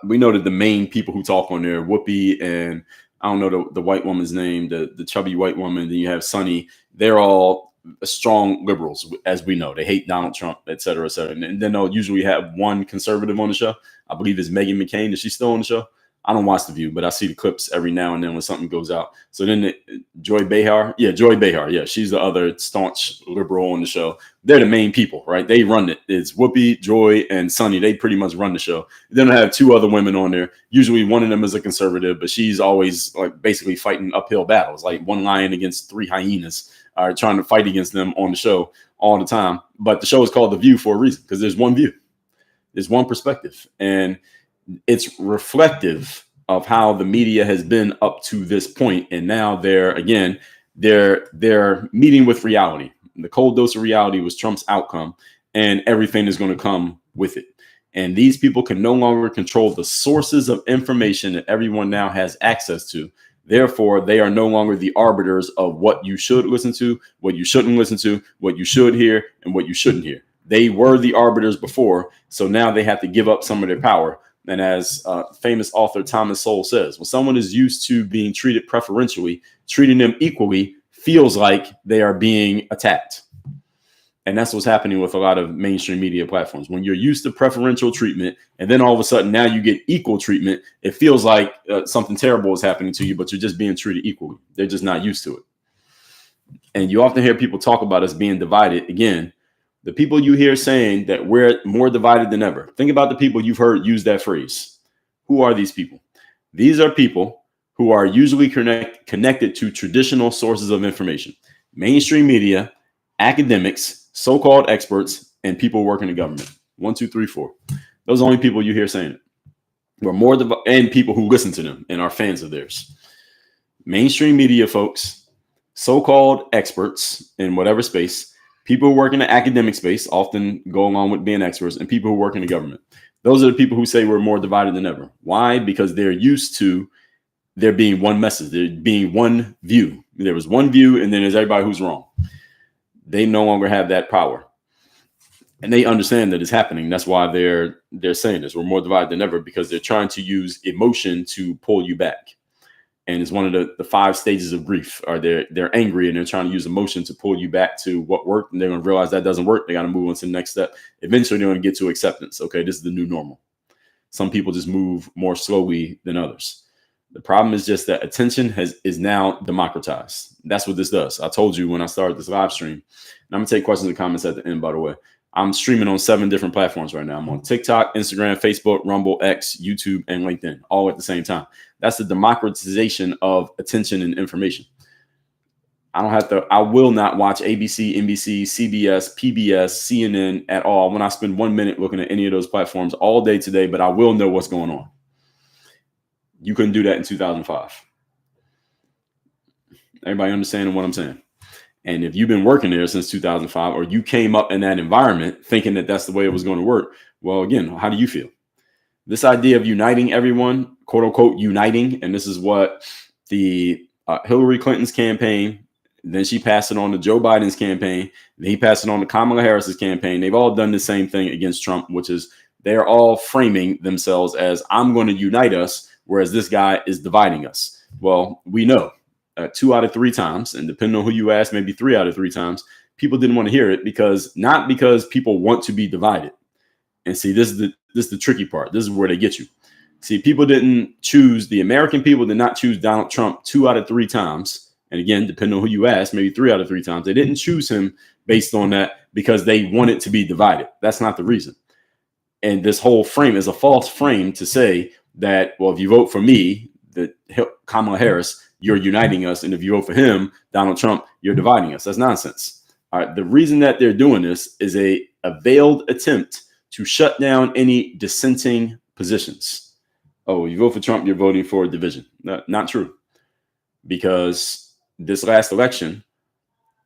we know that the main people who talk on there, Whoopi and I don't know the white woman's name, the chubby white woman. Then you have Sunny. They're all strong liberals, as we know. They hate Donald Trump, et cetera, et cetera. And then they'll usually have one conservative on the show. I believe it's Meghan McCain. Is she still on the show? I don't watch The View, but I see the clips every now and then when something goes out. So then Joy Behar. Yeah, Joy Behar. Yeah, she's the other staunch liberal on the show. They're the main people, right? They run it. It's Whoopi, Joy, and Sunny. They pretty much run the show. Then I have two other women on there. Usually one of them is a conservative, but she's always like basically fighting uphill battles, like one lion against three hyenas, trying to fight against them on the show all the time. But the show is called The View for a reason, because there's one view. There's one perspective. And it's reflective of how the media has been up to this point. And now they're meeting with reality. The cold dose of reality was Trump's outcome, and everything is going to come with it. And these people can no longer control the sources of information that everyone now has access to. Therefore, they are no longer the arbiters of what you should listen to, what you shouldn't listen to, what you should hear, and what you shouldn't hear. They were the arbiters before, so now they have to give up some of their power. And as famous author Thomas Sowell says, when someone is used to being treated preferentially, treating them equally feels like they are being attacked. And that's what's happening with a lot of mainstream media platforms. When you're used to preferential treatment, and then all of a sudden now you get equal treatment, it feels like something terrible is happening to you, but you're just being treated equally. They're just not used to it. And you often hear people talk about us being divided. Again, the people you hear saying that we're more divided than ever. Think about the people you've heard use that phrase. Who are these people? These are people who are usually connected to traditional sources of information. Mainstream media, academics, so-called experts, and people working in government. 1, 2, 3, 4. Those are the only people you hear saying it. We're more and people who listen to them and are fans of theirs. Mainstream media folks, so-called experts in whatever space, people who work in the academic space often go along with being experts, and people who work in the government. Those are the people who say we're more divided than ever. Why? Because they're used to there being one message, there being one view. There was one view, and then there's everybody who's wrong. They no longer have that power. And they understand that it's happening. That's why they're saying this. We're more divided than ever, because they're trying to use emotion to pull you back. And it's one of the 5 stages of grief. Or they're angry and they're trying to use emotion to pull you back to what worked. And they're going to realize that doesn't work. They got to move on to the next step. Eventually, they're going to get to acceptance. Okay, this is the new normal. Some people just move more slowly than others. The problem is just that attention is now democratized. That's what this does. I told you when I started this live stream. And I'm going to take questions and comments at the end, by the way. I'm streaming on 7 different platforms right now. I'm on TikTok, Instagram, Facebook, Rumble, X, YouTube, and LinkedIn, all at the same time. That's the democratization of attention and information. I will not watch ABC, NBC, CBS, PBS, CNN at all when I spend 1 minute looking at any of those platforms all day today, but I will know what's going on. You couldn't do that in 2005. Everybody understanding what I'm saying? And if you've been working there since 2005, or you came up in that environment thinking that that's the way it was going to work, well, again, how do you feel? This idea of uniting everyone, quote unquote, uniting, and this is what the Hillary Clinton's campaign, then she passed it on to Joe Biden's campaign, then he passed it on to Kamala Harris's campaign. They've all done the same thing against Trump, which is they're all framing themselves as, I'm going to unite us, whereas this guy is dividing us. Well, we know 2 out of 3 times, and depending on who you ask, maybe 3 out of 3 times, people didn't want to hear it, not because people want to be divided. And see, this is the tricky part. This is where they get you. See, the American people did not choose Donald Trump 2 out of 3 times. And again, depending on who you ask, maybe 3 out of 3 times. They didn't choose him based on that because they wanted to be divided. That's not the reason. And this whole frame is a false frame to say that, well, if you vote for me, Kamala Harris, you're uniting us. And if you vote for him, Donald Trump, you're dividing us. That's nonsense. All right. The reason that they're doing this is a veiled attempt to shut down any dissenting positions. Oh, you vote for Trump, you're voting for a division. Not true. Because this last election,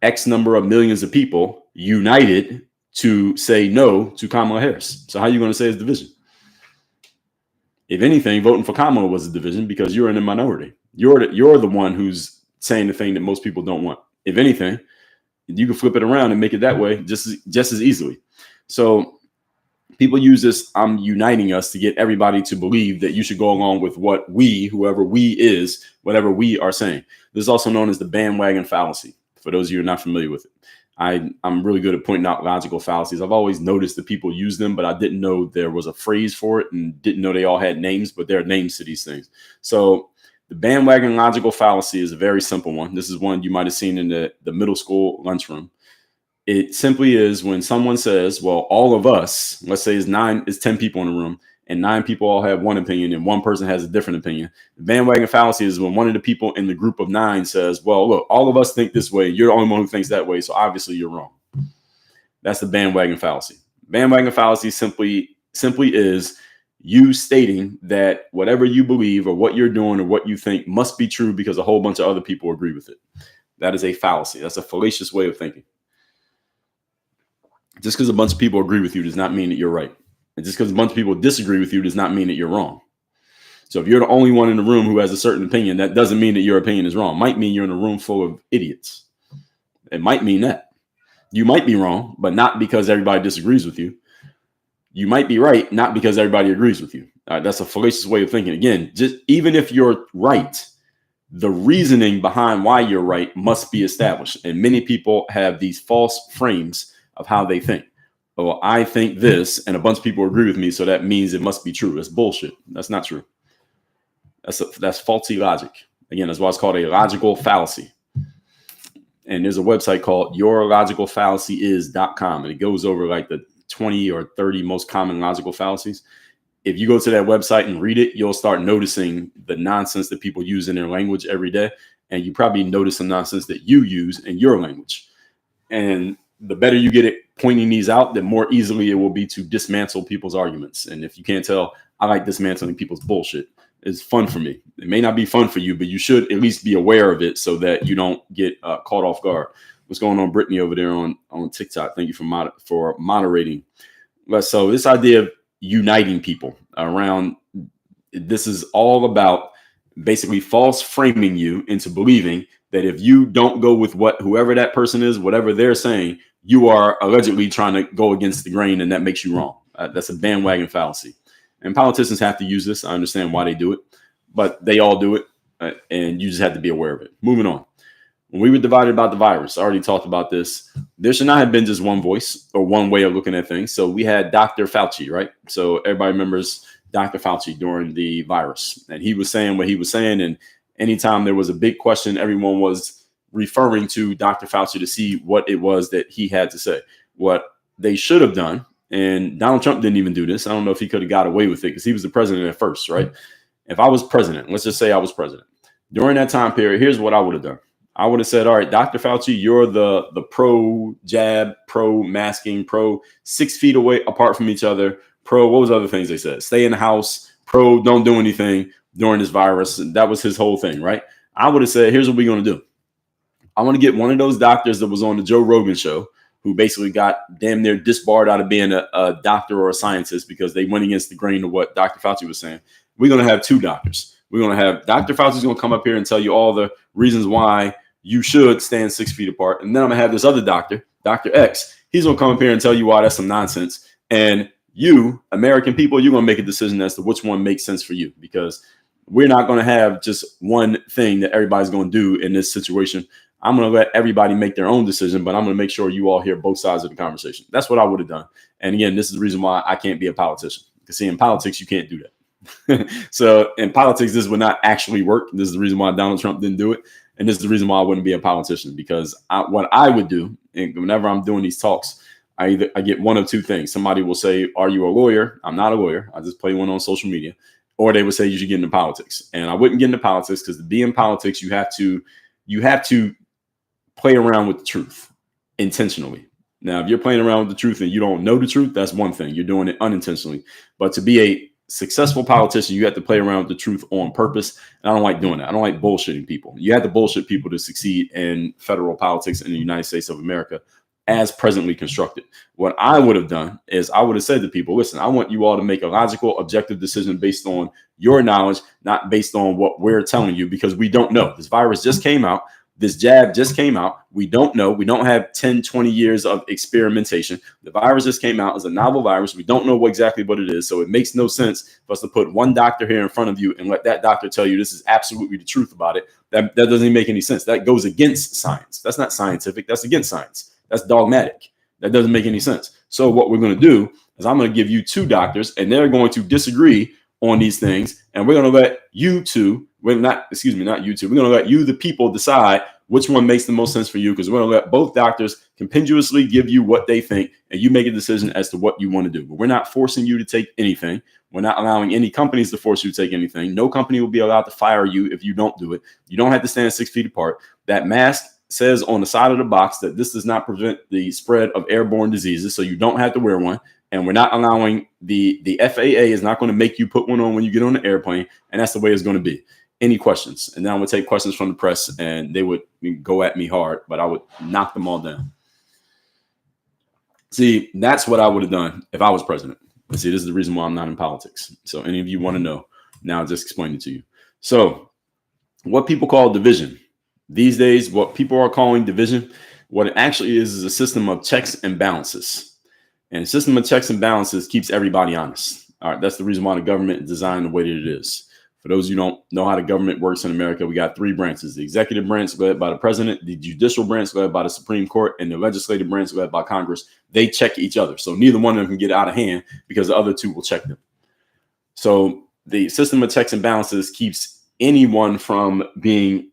X number of millions of people united to say no to Kamala Harris. So how are you going to say it's division? If anything, voting for Kamala was a division because you're in the minority. You're the one who's saying the thing that most people don't want. If anything, you can flip it around and make it that way just as easily. So people use this, I'm uniting us, to get everybody to believe that you should go along with what whoever we is, whatever we are saying. This is also known as the bandwagon fallacy. For those of you who are not familiar with it, I'm really good at pointing out logical fallacies. I've always noticed that people use them, but I didn't know there was a phrase for it and didn't know they all had names, but there are names to these things. So the bandwagon logical fallacy is a very simple one. This is one you might have seen in the middle school lunchroom. It simply is when someone says, well, all of us, let's say it's 10 people in the room and 9 people all have one opinion and one person has a different opinion. The bandwagon fallacy is when one of the people in the group of 9 says, well, look, all of us think this way. You're the only one who thinks that way. So obviously you're wrong. That's the bandwagon fallacy. Bandwagon fallacy simply is you stating that whatever you believe or what you're doing or what you think must be true because a whole bunch of other people agree with it. That is a fallacy. That's a fallacious way of thinking. Just because a bunch of people agree with you does not mean that you're right. And just because a bunch of people disagree with you does not mean that you're wrong. So if you're the only one in the room who has a certain opinion, that doesn't mean that your opinion is wrong. It might mean you're in a room full of idiots. It might mean that. You might be wrong, but not because everybody disagrees with you. You might be right, not because everybody agrees with you. That's a fallacious way of thinking. Again, just even if you're right, the reasoning behind why you're right must be established. And many people have these false frames of how they think. Well, I think this, and a bunch of people agree with me, so that means it must be true. That's bullshit. That's not true. That's faulty logic. Again, that's why it's called a logical fallacy. And there's a website called yourlogicalfallacyis.com, and it goes over like the 20 or 30 most common logical fallacies. If you go to that website and read it, you'll start noticing the nonsense that people use in their language every day. And you probably notice some nonsense that you use in your language. And the better you get at pointing these out, the more easily it will be to dismantle people's arguments. And if you can't tell, I like dismantling people's bullshit. It's fun for me. It may not be fun for you, but you should at least be aware of it so that you don't get caught off guard. What's going on, Brittany, over there on TikTok? Thank you for moderating. So this idea of uniting people around, this is all about basically false framing you into believing that if you don't go with whoever that person is, whatever they're saying, you are allegedly trying to go against the grain, and that makes you wrong. That's a bandwagon fallacy. And politicians have to use this. I understand why they do it, but they all do it, and you just have to be aware of it. Moving on. When we were divided about the virus, I already talked about this. There should not have been just one voice or one way of looking at things. So we had Dr. Fauci, right? So everybody remembers Dr. Fauci during the virus, and he was saying what he was saying. And anytime there was a big question, everyone was referring to Dr. Fauci to see what it was that he had to say. What they should have done, and Donald Trump didn't even do this. I don't know if he could have got away with it because he was the president at first, right? If I was president, let's just say I was president. During that time period, here's what I would have done. I would have said, all right, Dr. Fauci, you're the pro jab, pro masking, pro 6 feet away apart from each other, pro, what was other things they said? Stay in the house, pro don't do anything during this virus. And that was his whole thing, right? I would have said, here's what we're going to do. I want to get one of those doctors that was on the Joe Rogan show who basically got damn near disbarred out of being a doctor or a scientist because they went against the grain of what Dr. Fauci was saying. We're going to have 2 doctors. We're going to have Dr. Fauci's going to come up here and tell you all the reasons why you should stand 6 feet apart. And then I'm going to have this other doctor, Dr. X. He's going to come up here and tell you why that's some nonsense. And you, American people, you're going to make a decision as to which one makes sense for you, because we're not going to have just one thing that everybody's going to do in this situation. I'm going to let everybody make their own decision, but I'm going to make sure you all hear both sides of the conversation. That's what I would have done. And again, this is the reason why I can't be a politician. Because see, in politics, you can't do that. So in politics, this would not actually work. This is the reason why Donald Trump didn't do it. And this is the reason why I wouldn't be a politician, because what I would do, and whenever I'm doing these talks, I get one of two things. Somebody will say, are you a lawyer? I'm not a lawyer. I just play one on social media. Or they would say you should get into politics. And I wouldn't get into politics, because to be in politics, you have to play around with the truth intentionally. Now, if you're playing around with the truth and you don't know the truth, that's one thing. You're doing it unintentionally. But to be a successful politician, you have to play around with the truth on purpose. And I don't like doing that. I don't like bullshitting people. You have to bullshit people to succeed in federal politics in the United States of America as presently constructed. What I would have done is I would have said to people, listen, I want you all to make a logical, objective decision based on your knowledge, not based on what we're telling you, because we don't know. This virus just came out. This jab just came out. We don't know. We don't have 10, 20 years of experimentation. The virus just came out as a novel virus. We don't know exactly what it is. So it makes no sense for us to put one doctor here in front of you and let that doctor tell you this is absolutely the truth about it. That doesn't even make any sense. That goes against science. That's not scientific. That's against science. That's dogmatic. That doesn't make any sense. So what we're going to do is I'm going to give you two doctors, and they're going to disagree on these things. And we're going to let you two, not you two. We're going to let you, the people, decide which one makes the most sense for you, because we're going to let both doctors continuously give you what they think, and you make a decision as to what you want to do. But we're not forcing you to take anything. We're not allowing any companies to force you to take anything. No company will be allowed to fire you if you don't do it. You don't have to stand 6 feet apart. That mask says on the side of the box that this does not prevent the spread of airborne diseases, so you don't have to wear one. And we're not allowing the FAA is not going to make you put one on when you get on the airplane, and that's the way it's going to be. Any questions? And then I would take questions from the press, and they would go at me hard, but I would knock them all down. See, that's what I would have done if I was president. And see, this is the reason why I'm not in politics. So any of you want to know, now I'll just explain it to you. So what people call division. These days, what people are calling division, what it actually is a system of checks and balances. And a system of checks and balances keeps everybody honest. All right, that's the reason why the government is designed the way that it is. For those of you who don't know how the government works in America, we got 3 branches: the executive branch led by the president, the judicial branch led by the Supreme Court, and the legislative branch led by Congress. They check each other. So neither one of them can get out of hand, because the other two will check them. So the system of checks and balances keeps anyone from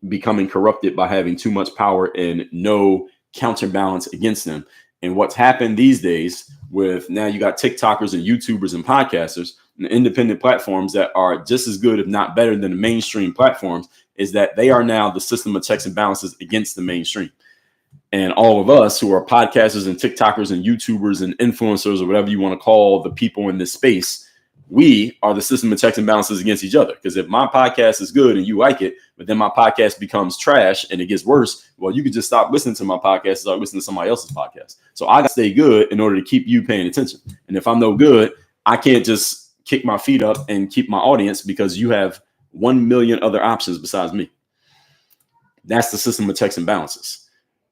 becoming corrupted by having too much power and no counterbalance against them. And what's happened these days with now you got TikTokers and YouTubers and podcasters and independent platforms that are just as good, if not better than the mainstream platforms, is that they are now the system of checks and balances against the mainstream. And all of us who are podcasters and TikTokers and YouTubers and influencers, or whatever you want to call the people in this space, we are the system of checks and balances against each other. Because if my podcast is good and you like it, but then my podcast becomes trash and it gets worse, well, you could just stop listening to my podcast and start listening to somebody else's podcast. So I got to stay good in order to keep you paying attention. And if I'm no good, I can't just kick my feet up and keep my audience, because you have 1 million other options besides me. That's the system of checks and balances.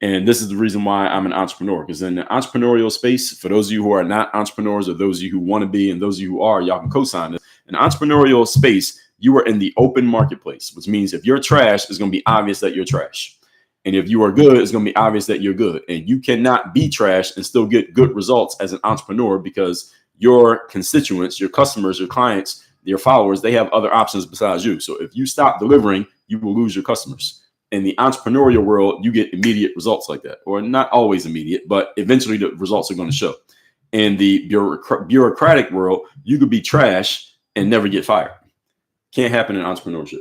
And this is the reason why I'm an entrepreneur, because in the entrepreneurial space, for those of you who are not entrepreneurs, or those of you who want to be, and those of you who are, y'all can co-sign this. In the entrepreneurial space, you are in the open marketplace, which means if you're trash, it's going to be obvious that you're trash. And if you are good, it's going to be obvious that you're good. And you cannot be trash and still get good results as an entrepreneur, because your constituents, your customers, your clients, your followers, they have other options besides you. So if you stop delivering, you will lose your customers. In the entrepreneurial world, you get immediate results like that, or not always immediate, but eventually the results are going to show. In the bureaucratic world, you could be trash and never get fired. Can't happen in entrepreneurship.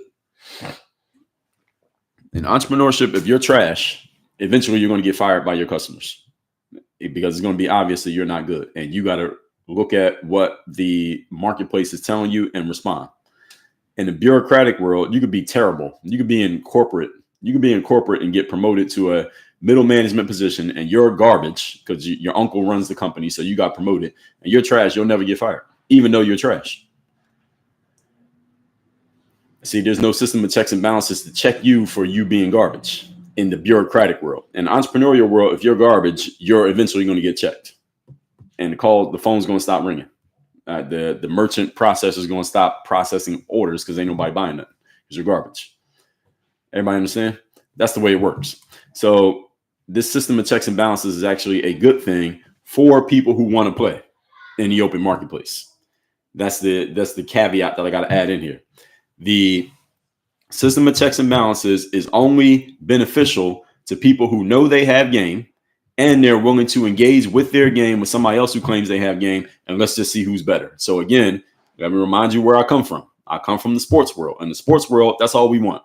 In entrepreneurship, if you're trash, eventually you're going to get fired by your customers, because it's going to be obvious that you're not good. And you got to look at what the marketplace is telling you and respond. In the bureaucratic world, you could be terrible. You could be in corporate. You can be in corporate and get promoted to a middle management position, and you're garbage because your uncle runs the company. So you got promoted and you're trash. You'll never get fired, even though you're trash. See, there's no system of checks and balances to check you for you being garbage in the bureaucratic world. In the entrepreneurial world, if you're garbage, you're eventually going to get checked, and the phone's going to stop ringing. The merchant processor is going to stop processing orders because ain't nobody buying it because you're garbage. Everybody understand? That's the way it works. So this system of checks and balances is actually a good thing for people who want to play in the open marketplace. That's the caveat that I got to add in here. The system of checks and balances is only beneficial to people who know they have game and they're willing to engage with their game with somebody else who claims they have game, and let's just see who's better. So again, let me remind you where I come from. I come from the sports world. In the sports world, that's all we want.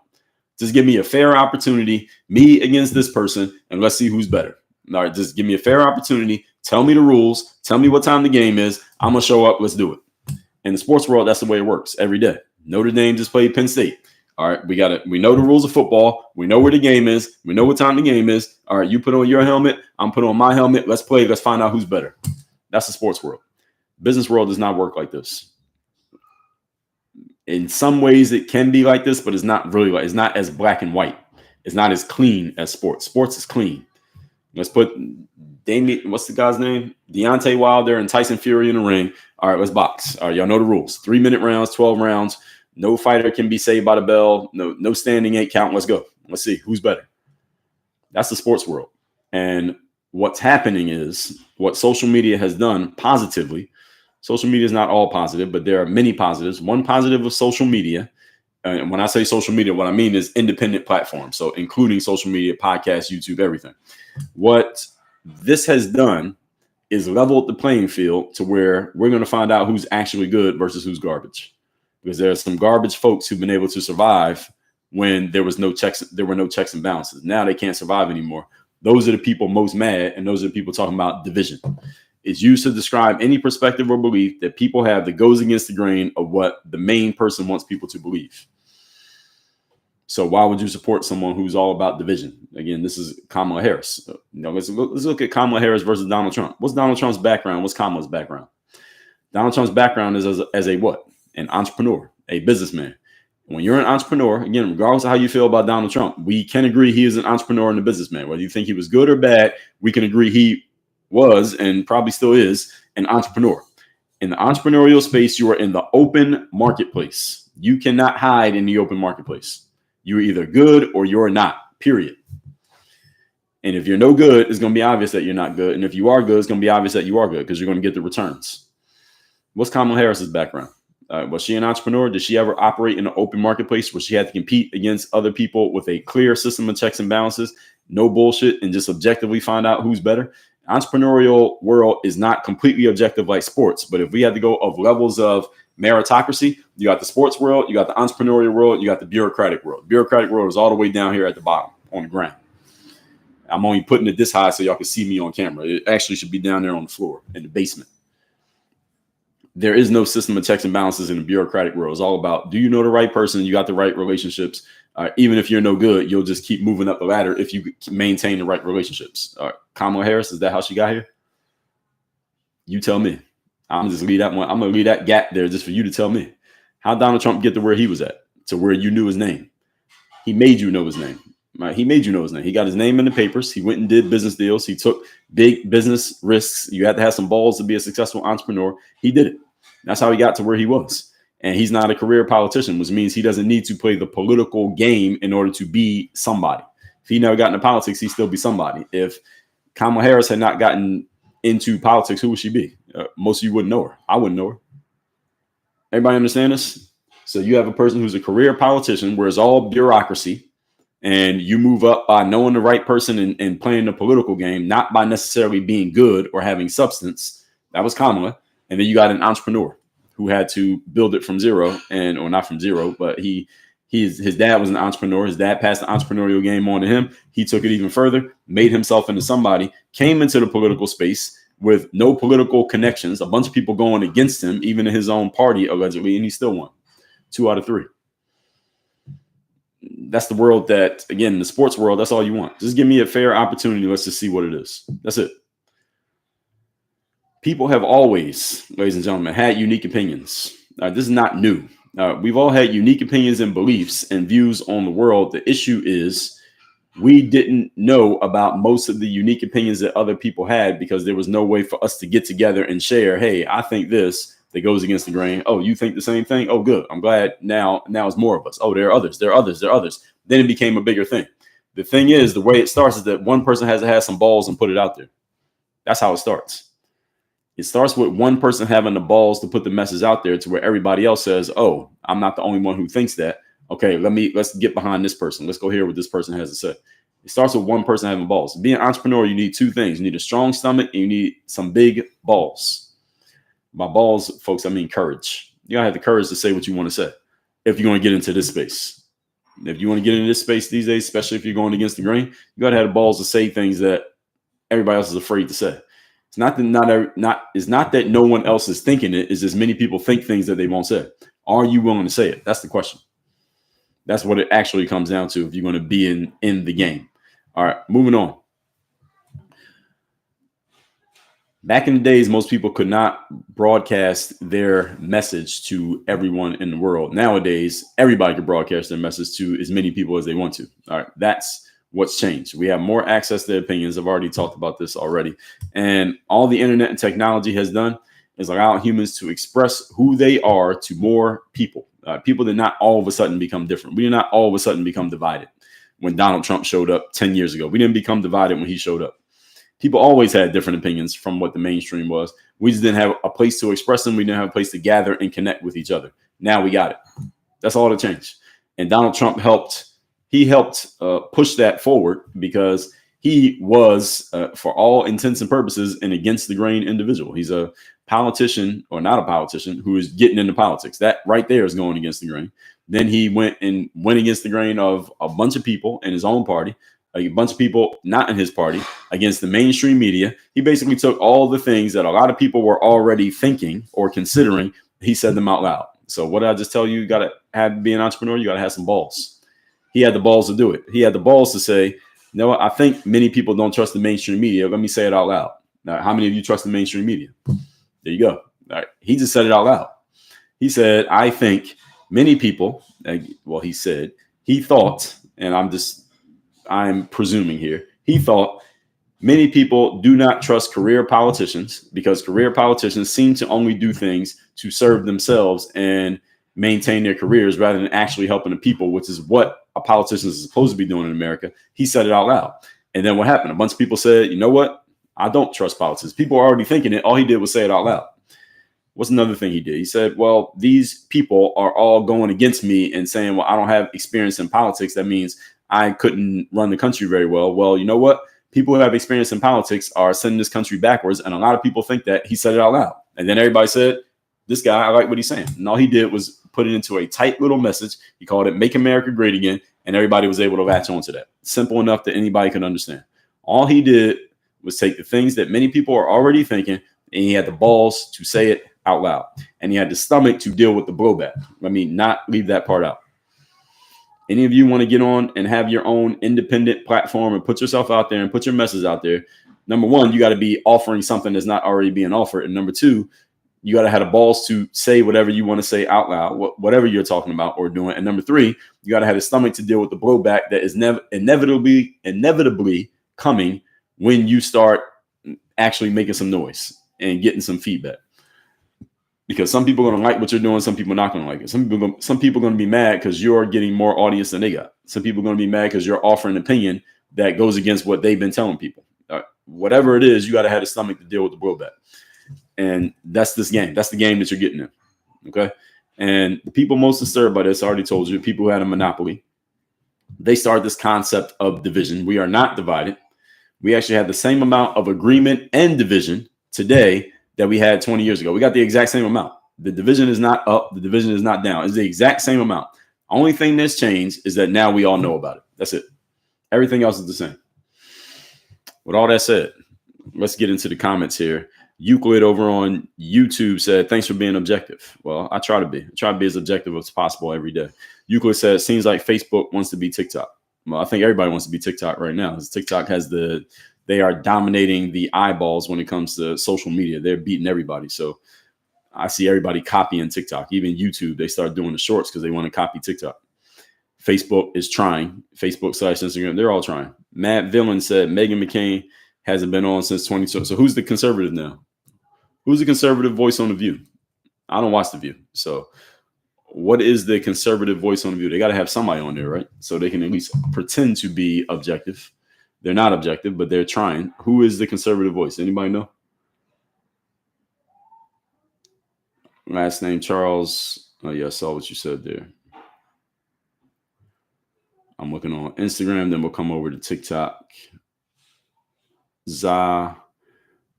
Just give me a fair opportunity, me against this person, and let's see who's better. All right, just give me a fair opportunity. Tell me the rules. Tell me what time the game is. I'm going to show up. Let's do it. In the sports world, that's the way it works every day. Notre Dame just played Penn State. All right, we know the rules of football. We know where the game is. We know what time the game is. All right, you put on your helmet. I'm putting on my helmet. Let's play. Let's find out who's better. That's the sports world. Business world does not work like this. In some ways, it can be like this, but it's not really like, it's not as black and white. It's not as clean as sports. Sports is clean. Let's put Damien, what's the guy's name? Deontay Wilder and Tyson Fury in the ring. All right, let's box. All right, y'all know the rules. 3-minute rounds, 12 rounds. No fighter can be saved by the bell. No standing 8 count. Let's go. Let's see who's better. That's the sports world. And what's happening is what social media has done positively. Social media is not all positive, but there are many positives. One positive of social media, and when I say social media, what I mean is independent platforms. So including social media, podcasts, YouTube, everything. What this has done is leveled the playing field to where we're going to find out who's actually good versus who's garbage. Because there are some garbage folks who've been able to survive when there were no checks and balances. Now they can't survive anymore. Those are the people most mad, and those are the people talking about division. It's used to describe any perspective or belief that people have that goes against the grain of what the main person wants people to believe. So why would you support someone who's all about division? Again, this is Kamala Harris. Let's look at Kamala Harris versus Donald Trump. What's Donald Trump's background? What's Kamala's background? Donald Trump's background is as a what? An entrepreneur, a businessman. When you're an entrepreneur, again, regardless of how you feel about Donald Trump, we can agree he is an entrepreneur and a businessman. Whether you think he was good or bad, we can agree he was and probably still is an entrepreneur. In the entrepreneurial space, you are in the open marketplace. You cannot hide in the open marketplace. You're either good or you're not, period. And if you're no good, it's going to be obvious that you're not good. And if you are good, it's going to be obvious that you are good because you're going to get the returns. What's Kamala Harris's background? Was she an entrepreneur? Did she ever operate in an open marketplace where she had to compete against other people with a clear system of checks and balances, no bullshit, and just objectively find out who's better? Entrepreneurial world is not completely objective like sports, but if we had to go of levels of meritocracy, you got the sports world, you got the entrepreneurial world, you got the bureaucratic world. The bureaucratic world is all the way down here at the bottom on the ground. I'm only putting it this high so y'all can see me on camera. It actually should be down there on the floor in the basement. There is no system of checks and balances in the bureaucratic world. It's all about, do you know the right person? You got the right relationships. Even if you're no good, you'll just keep moving up the ladder if you maintain the right relationships. Kamala Harris, is that how she got here? You tell me. I'm just leave that one. I'm going to leave that gap there just for you to tell me. How Donald Trump get to where he was at, to where you knew his name? He made you know his name. Right? He made you know his name. He got his name in the papers. He went and did business deals. He took big business risks. You had to have some balls to be a successful entrepreneur. He did it. That's how he got to where he was. And he's not a career politician, which means he doesn't need to play the political game in order to be somebody. If he never got into politics, he'd still be somebody. If Kamala Harris had not gotten into politics, who would she be? Most of you wouldn't know her. I wouldn't know her. Everybody understand this? So you have a person who's a career politician where it's all bureaucracy, and you move up by knowing the right person and playing the political game, not by necessarily being good or having substance. That was Kamala. And then you got an entrepreneur who had to build it from zero, or not from zero, but his dad was an entrepreneur. His dad passed the entrepreneurial game on to him. He took it even further, made himself into somebody, came into the political space with no political connections, a bunch of people going against him, even in his own party, allegedly, and he still won 2 out of 3. That's the world that, again, the sports world, that's all you want. Just give me a fair opportunity. Let's just see what it is. That's it. People have always, ladies and gentlemen, had unique opinions. This is not new. We've all had unique opinions and beliefs and views on the world. The issue is we didn't know about most of the unique opinions that other people had because there was no way for us to get together and share, hey, I think this that goes against the grain. Oh, you think the same thing? Oh, good. I'm glad now it's more of us. Oh, there are others. There are others. There are others. Then it became a bigger thing. The thing is, the way it starts is that one person has to have some balls and put it out there. That's how it starts. It starts with one person having the balls to put the message out there to where everybody else says, oh, I'm not the only one who thinks that. Okay, let's get behind this person. Let's go hear what this person has to say. It starts with one person having balls. Being an entrepreneur, you need two things. You need a strong stomach and you need some big balls. By balls, folks, I mean courage. You gotta have the courage to say what you want to say if you're going to get into this space. If you want to get into this space these days, especially if you're going against the grain, you got to have the balls to say things that everybody else is afraid to say. It's not that no one else is thinking it. It's just many people think things that they won't say. Are you willing to say it? That's the question. That's what it actually comes down to if you're going to be in the game. All right, moving on. Back in the days, most people could not broadcast their message to everyone in the world. Nowadays, everybody can broadcast their message to as many people as they want to. All right, that's what's changed. We have more access to opinions. I've already talked about this already. And all the internet and technology has done is allow humans to express who they are to more people. People did not all of a sudden become different. We did not all of a sudden become divided when Donald Trump showed up 10 years ago. We didn't become divided when he showed up. People always had different opinions from what the mainstream was. We just didn't have a place to express them. We didn't have a place to gather and connect with each other. Now we got it. That's all that changed. And Donald Trump helped push that forward because he was, for all intents and purposes, an against the grain individual. He's a politician, or not a politician, who is getting into politics. That right there is going against the grain. Then he went against the grain of a bunch of people in his own party, a bunch of people not in his party, against the mainstream media. He basically took all the things that a lot of people were already thinking or considering. He said them out loud. So what did I just tell you? You got to be an entrepreneur. You got to have some balls. He had the balls to do it. He had the balls to say, no, I think many people don't trust the mainstream media. Let me say it out loud. Now, how many of you trust the mainstream media? There you go. All right. He just said it out loud. He said, I think many people, he thought, and I'm presuming here, he thought many people do not trust career politicians because career politicians seem to only do things to serve themselves and maintain their careers rather than actually helping the people, which is what a politician is supposed to be doing in America. He said it out loud. And then what happened? A bunch of people said, you know what? I don't trust politics. People are already thinking it. All he did was say it out loud. What's another thing he did? He said, well, these people are all going against me and saying, well, I don't have experience in politics. That means I couldn't run the country very well. Well, you know what? People who have experience in politics are sending this country backwards. And a lot of people think that. He said it out loud. And then everybody said, this guy, I like what he's saying. And all he did was put it into a tight little message. He called it Make America Great Again. And everybody was able to latch onto that. Simple enough that anybody could understand. All he did was take the things that many people are already thinking, and he had the balls to say it out loud. And he had the stomach to deal with the blowback. Let me not leave that part out. Any of you want to get on and have your own independent platform and put yourself out there and put your message out there? Number one, you got to be offering something that's not already being offered. And number two, you got to have the balls to say whatever you want to say out loud, whatever you're talking about or doing. And number three, you got to have the stomach to deal with the blowback that is inevitably coming when you start actually making some noise and getting some feedback. Because some people are going to like what you're doing. Some people are not going to like it. Some people are going to be mad because you're getting more audience than they got. Some people are going to be mad because you're offering an opinion that goes against what they've been telling people. Whatever it is, you got to have the stomach to deal with the blowback. And that's this game. That's the game that you're getting in. Okay. And the people most disturbed by this, I already told you, people who had a monopoly, they started this concept of division. We are not divided. We actually have the same amount of agreement and division today that we had 20 years ago. We got the exact same amount. The division is not up. The division is not down. It's the exact same amount. Only thing that's changed is that now we all know about it. That's it. Everything else is the same. With all that said, let's get into the comments here. Euclid over on YouTube said, thanks for being objective. Well, I try to be. As objective as possible every day. Euclid said, seems like Facebook wants to be TikTok. Well, I think everybody wants to be TikTok right now. TikTok has they are dominating the eyeballs when it comes to social media. They're beating everybody. So I see everybody copying TikTok. Even YouTube, they start doing the shorts because they want to copy TikTok. Facebook is trying. Facebook/Instagram, they're all trying. Matt Villain said, Meghan McCain hasn't been on since 2020. So who's the conservative now? Who's the conservative voice on The View? I don't watch The View. So What is the conservative voice on the View? They got to have somebody on there, right? So they can at least pretend to be objective. They're not objective, but they're trying. Who is the conservative voice? Anybody know? Last name Charles. Oh yeah, I saw what you said there. I'm looking on Instagram, then we'll come over to TikTok. Za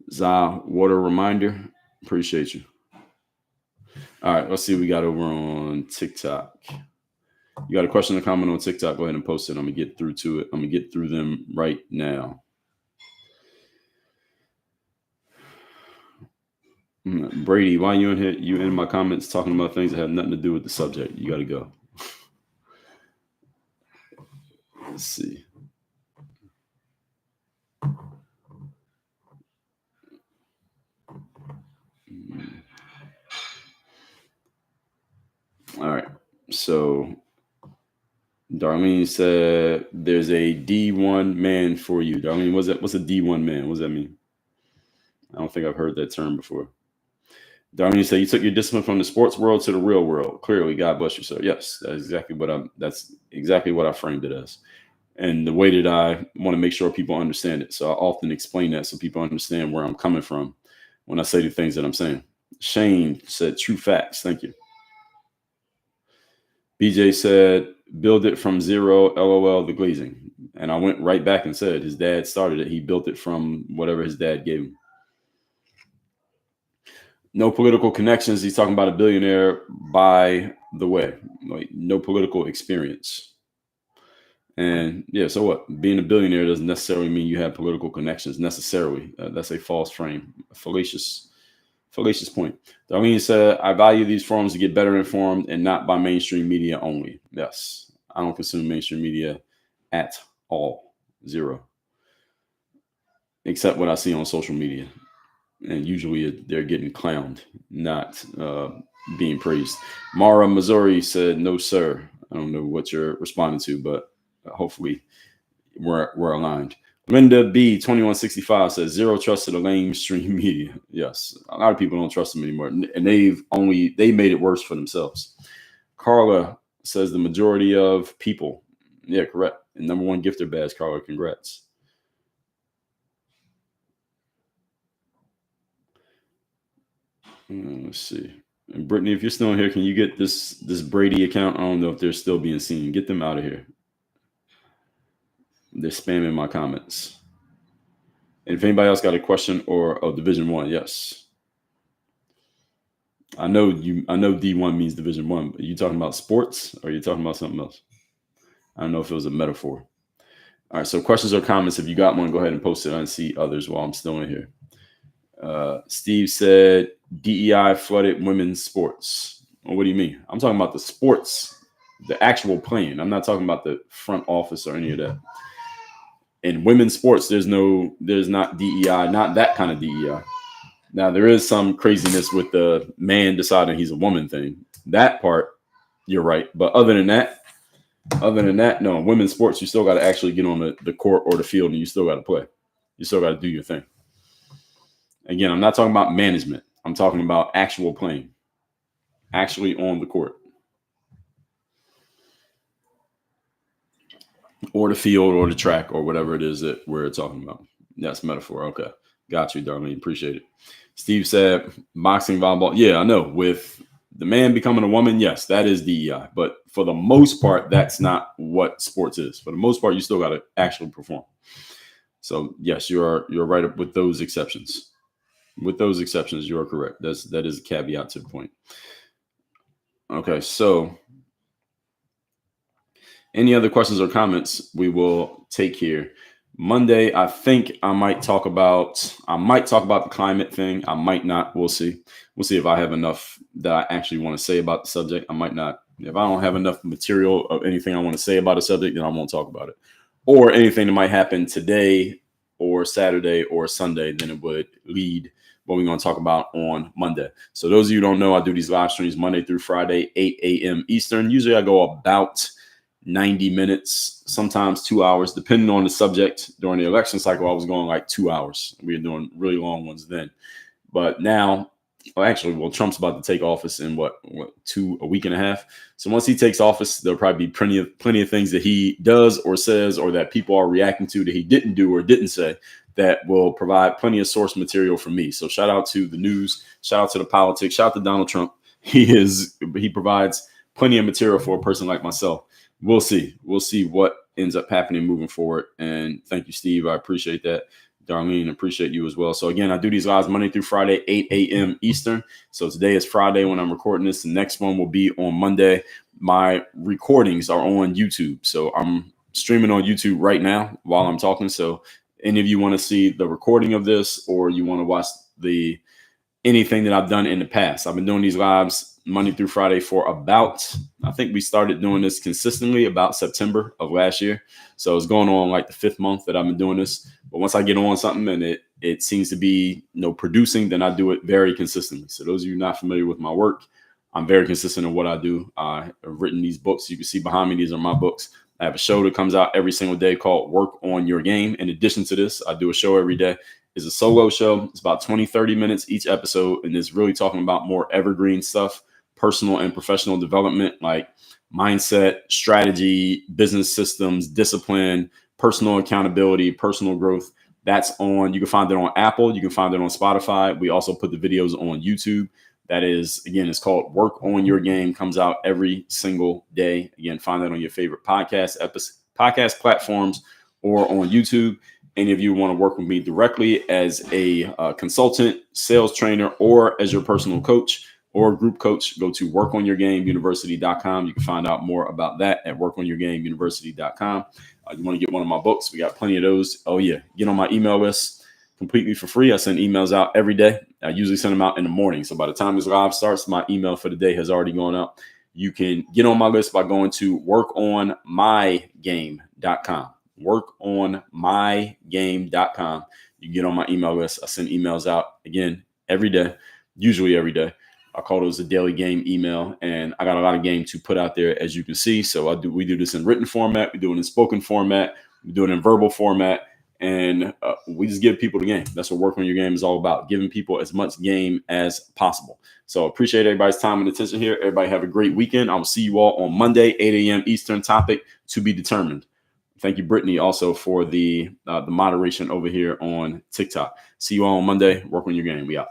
Water Reminder. Appreciate you. All right, let's see what we got over on TikTok. You got a question or comment on TikTok? Go ahead and post it. I'm gonna get through to it. I'm gonna get through them right now. Brady, why you in here? You in my comments talking about things that have nothing to do with the subject. You got to go. Let's see. All right. So Darlene said there's a D1 man for you. Darlene, what's a D1 man? What does that mean? I don't think I've heard that term before. Darlene said you took your discipline from the sports world to the real world. Clearly, God bless you, sir. Yes, that's exactly what I framed it as. And the way that I want to make sure people understand it. So I often explain that so people understand where I'm coming from when I say the things that I'm saying. Shane said true facts. Thank you. BJ said, build it from zero, LOL, the glazing. And I went right back and said his dad started it. He built it from whatever his dad gave him. No political connections. He's talking about a billionaire, by the way. Like, no political experience. And yeah, so what? Being a billionaire doesn't necessarily mean you have political connections necessarily. That's a false frame, a fallacious point. Darlene said, I value these forums to get better informed and not by mainstream media only. Yes, I don't consume mainstream media at all. Zero. Except what I see on social media. And usually they're getting clowned, not being praised. Mara Missouri said, no, sir. I don't know what you're responding to, but hopefully we're aligned. Linda B 2165 says zero trust to the mainstream media. Yes, a lot of people don't trust them anymore, and they made it worse for themselves. Carla says the majority of people. Yeah, correct. And number one gifter badge, Carla. Congrats. Let's see. And Brittany, if you're still in here, can you get this Brady account? I don't know if they're still being seen. Get them out of here. They're spamming my comments. And if anybody else got a question or Division 1, yes. I know D1 means Division 1, but are you talking about sports or are you talking about something else? I don't know if it was a metaphor. All right, so questions or comments, if you got one, go ahead and post it. I see others while I'm still in here. Steve said DEI flooded women's sports. Well, what do you mean? I'm talking about the sports, the actual playing. I'm not talking about the front office or any of that. In women's sports, there's not DEI, not that kind of DEI. Now, there is some craziness with the man deciding he's a woman thing. That part, you're right. But other than that, no. In women's sports, you still got to actually get on the court or the field, and you still got to play. You still got to do your thing. Again, I'm not talking about management. I'm talking about actual playing, actually on the court. Or the field or the track or whatever it is that we're talking about. That's metaphor. Okay. Got you, Darlene. Appreciate it. Steve said boxing, volleyball. Yeah, I know. With the man becoming a woman, yes, that is DEI. But for the most part, that's not what sports is. For the most part, you still got to actually perform. So yes, you're right with those exceptions. With those exceptions, you are correct. That is a caveat to the point. Okay, so any other questions or comments we will take here. Monday, I think I might talk about the climate thing. I might not. We'll see. We'll see if I have enough that I actually want to say about the subject. I might not. If I don't have enough material of anything I want to say about a subject, then I won't talk about it. Or anything that might happen today or Saturday or Sunday, then it would lead what we're going to talk about on Monday. So those of you who don't know, I do these live streams Monday through Friday, 8 a.m. Eastern. Usually I go about 90 minutes, sometimes 2 hours, depending on the subject. During the election cycle, I was going like 2 hours. We were doing really long ones then. But now well, Trump's about to take office in a week and a half. So once he takes office, there'll probably be plenty of things that he does or says or that people are reacting to that he didn't do or didn't say that will provide plenty of source material for me. So shout out to the news, shout out to the politics, shout out to Donald Trump. He provides plenty of material for a person like myself. We'll see what ends up happening moving forward. And thank you, Steve. I appreciate that. Darlene, appreciate you as well. So again, I do these lives Monday through Friday, 8 a.m. Eastern. So today is Friday when I'm recording this. The next one will be on Monday. My recordings are on YouTube. So I'm streaming on YouTube right now while I'm talking. So any of you want to see the recording of this or you want to watch anything that I've done in the past, I've been doing these lives Monday through Friday for I think we started doing this consistently about September of last year. So it's going on like the 5th month that I've been doing this. But once I get on something and it seems to be producing, then I do it very consistently. So those of you not familiar with my work, I'm very consistent in what I do. I've written these books. You can see behind me, these are my books. I have a show that comes out every single day called Work on Your Game. In addition to this, I do a show every day. It's a solo show. It's about 20-30 minutes each episode. And it's really talking about more evergreen stuff, personal and professional development, like mindset, strategy, business systems, discipline, personal accountability, personal growth. That's on, you can find it on Apple. You can find it on Spotify. We also put the videos on YouTube. That is, again, it's called Work on Your Game. Comes out every single day. Again, find that on your favorite podcast platforms or on YouTube. Any of you want to work with me directly as a consultant, sales trainer, or as your personal coach or group coach, go to workonyourgameuniversity.com. You can find out more about that at workonyourgameuniversity.com. You want to get one of my books? We got plenty of those. Oh, yeah. Get on my email list completely for free. I send emails out every day. I usually send them out in the morning. So by the time this live starts, my email for the day has already gone out. You can get on my list by going to workonmygame.com. Workonmygame.com. You can get on my email list. I send emails out again every day, usually every day. I call those a daily game email, and I got a lot of game to put out there, as you can see. So we do this in written format, we do it in spoken format, we do it in verbal format, and we just give people the game. That's what Work on Your Game is all about, giving people as much game as possible. So appreciate everybody's time and attention here. Everybody have a great weekend. I will see you all on Monday, 8 a.m. Eastern, topic to be determined. Thank you, Brittany, also for the moderation over here on TikTok. See you all on Monday. Work on Your Game. We out.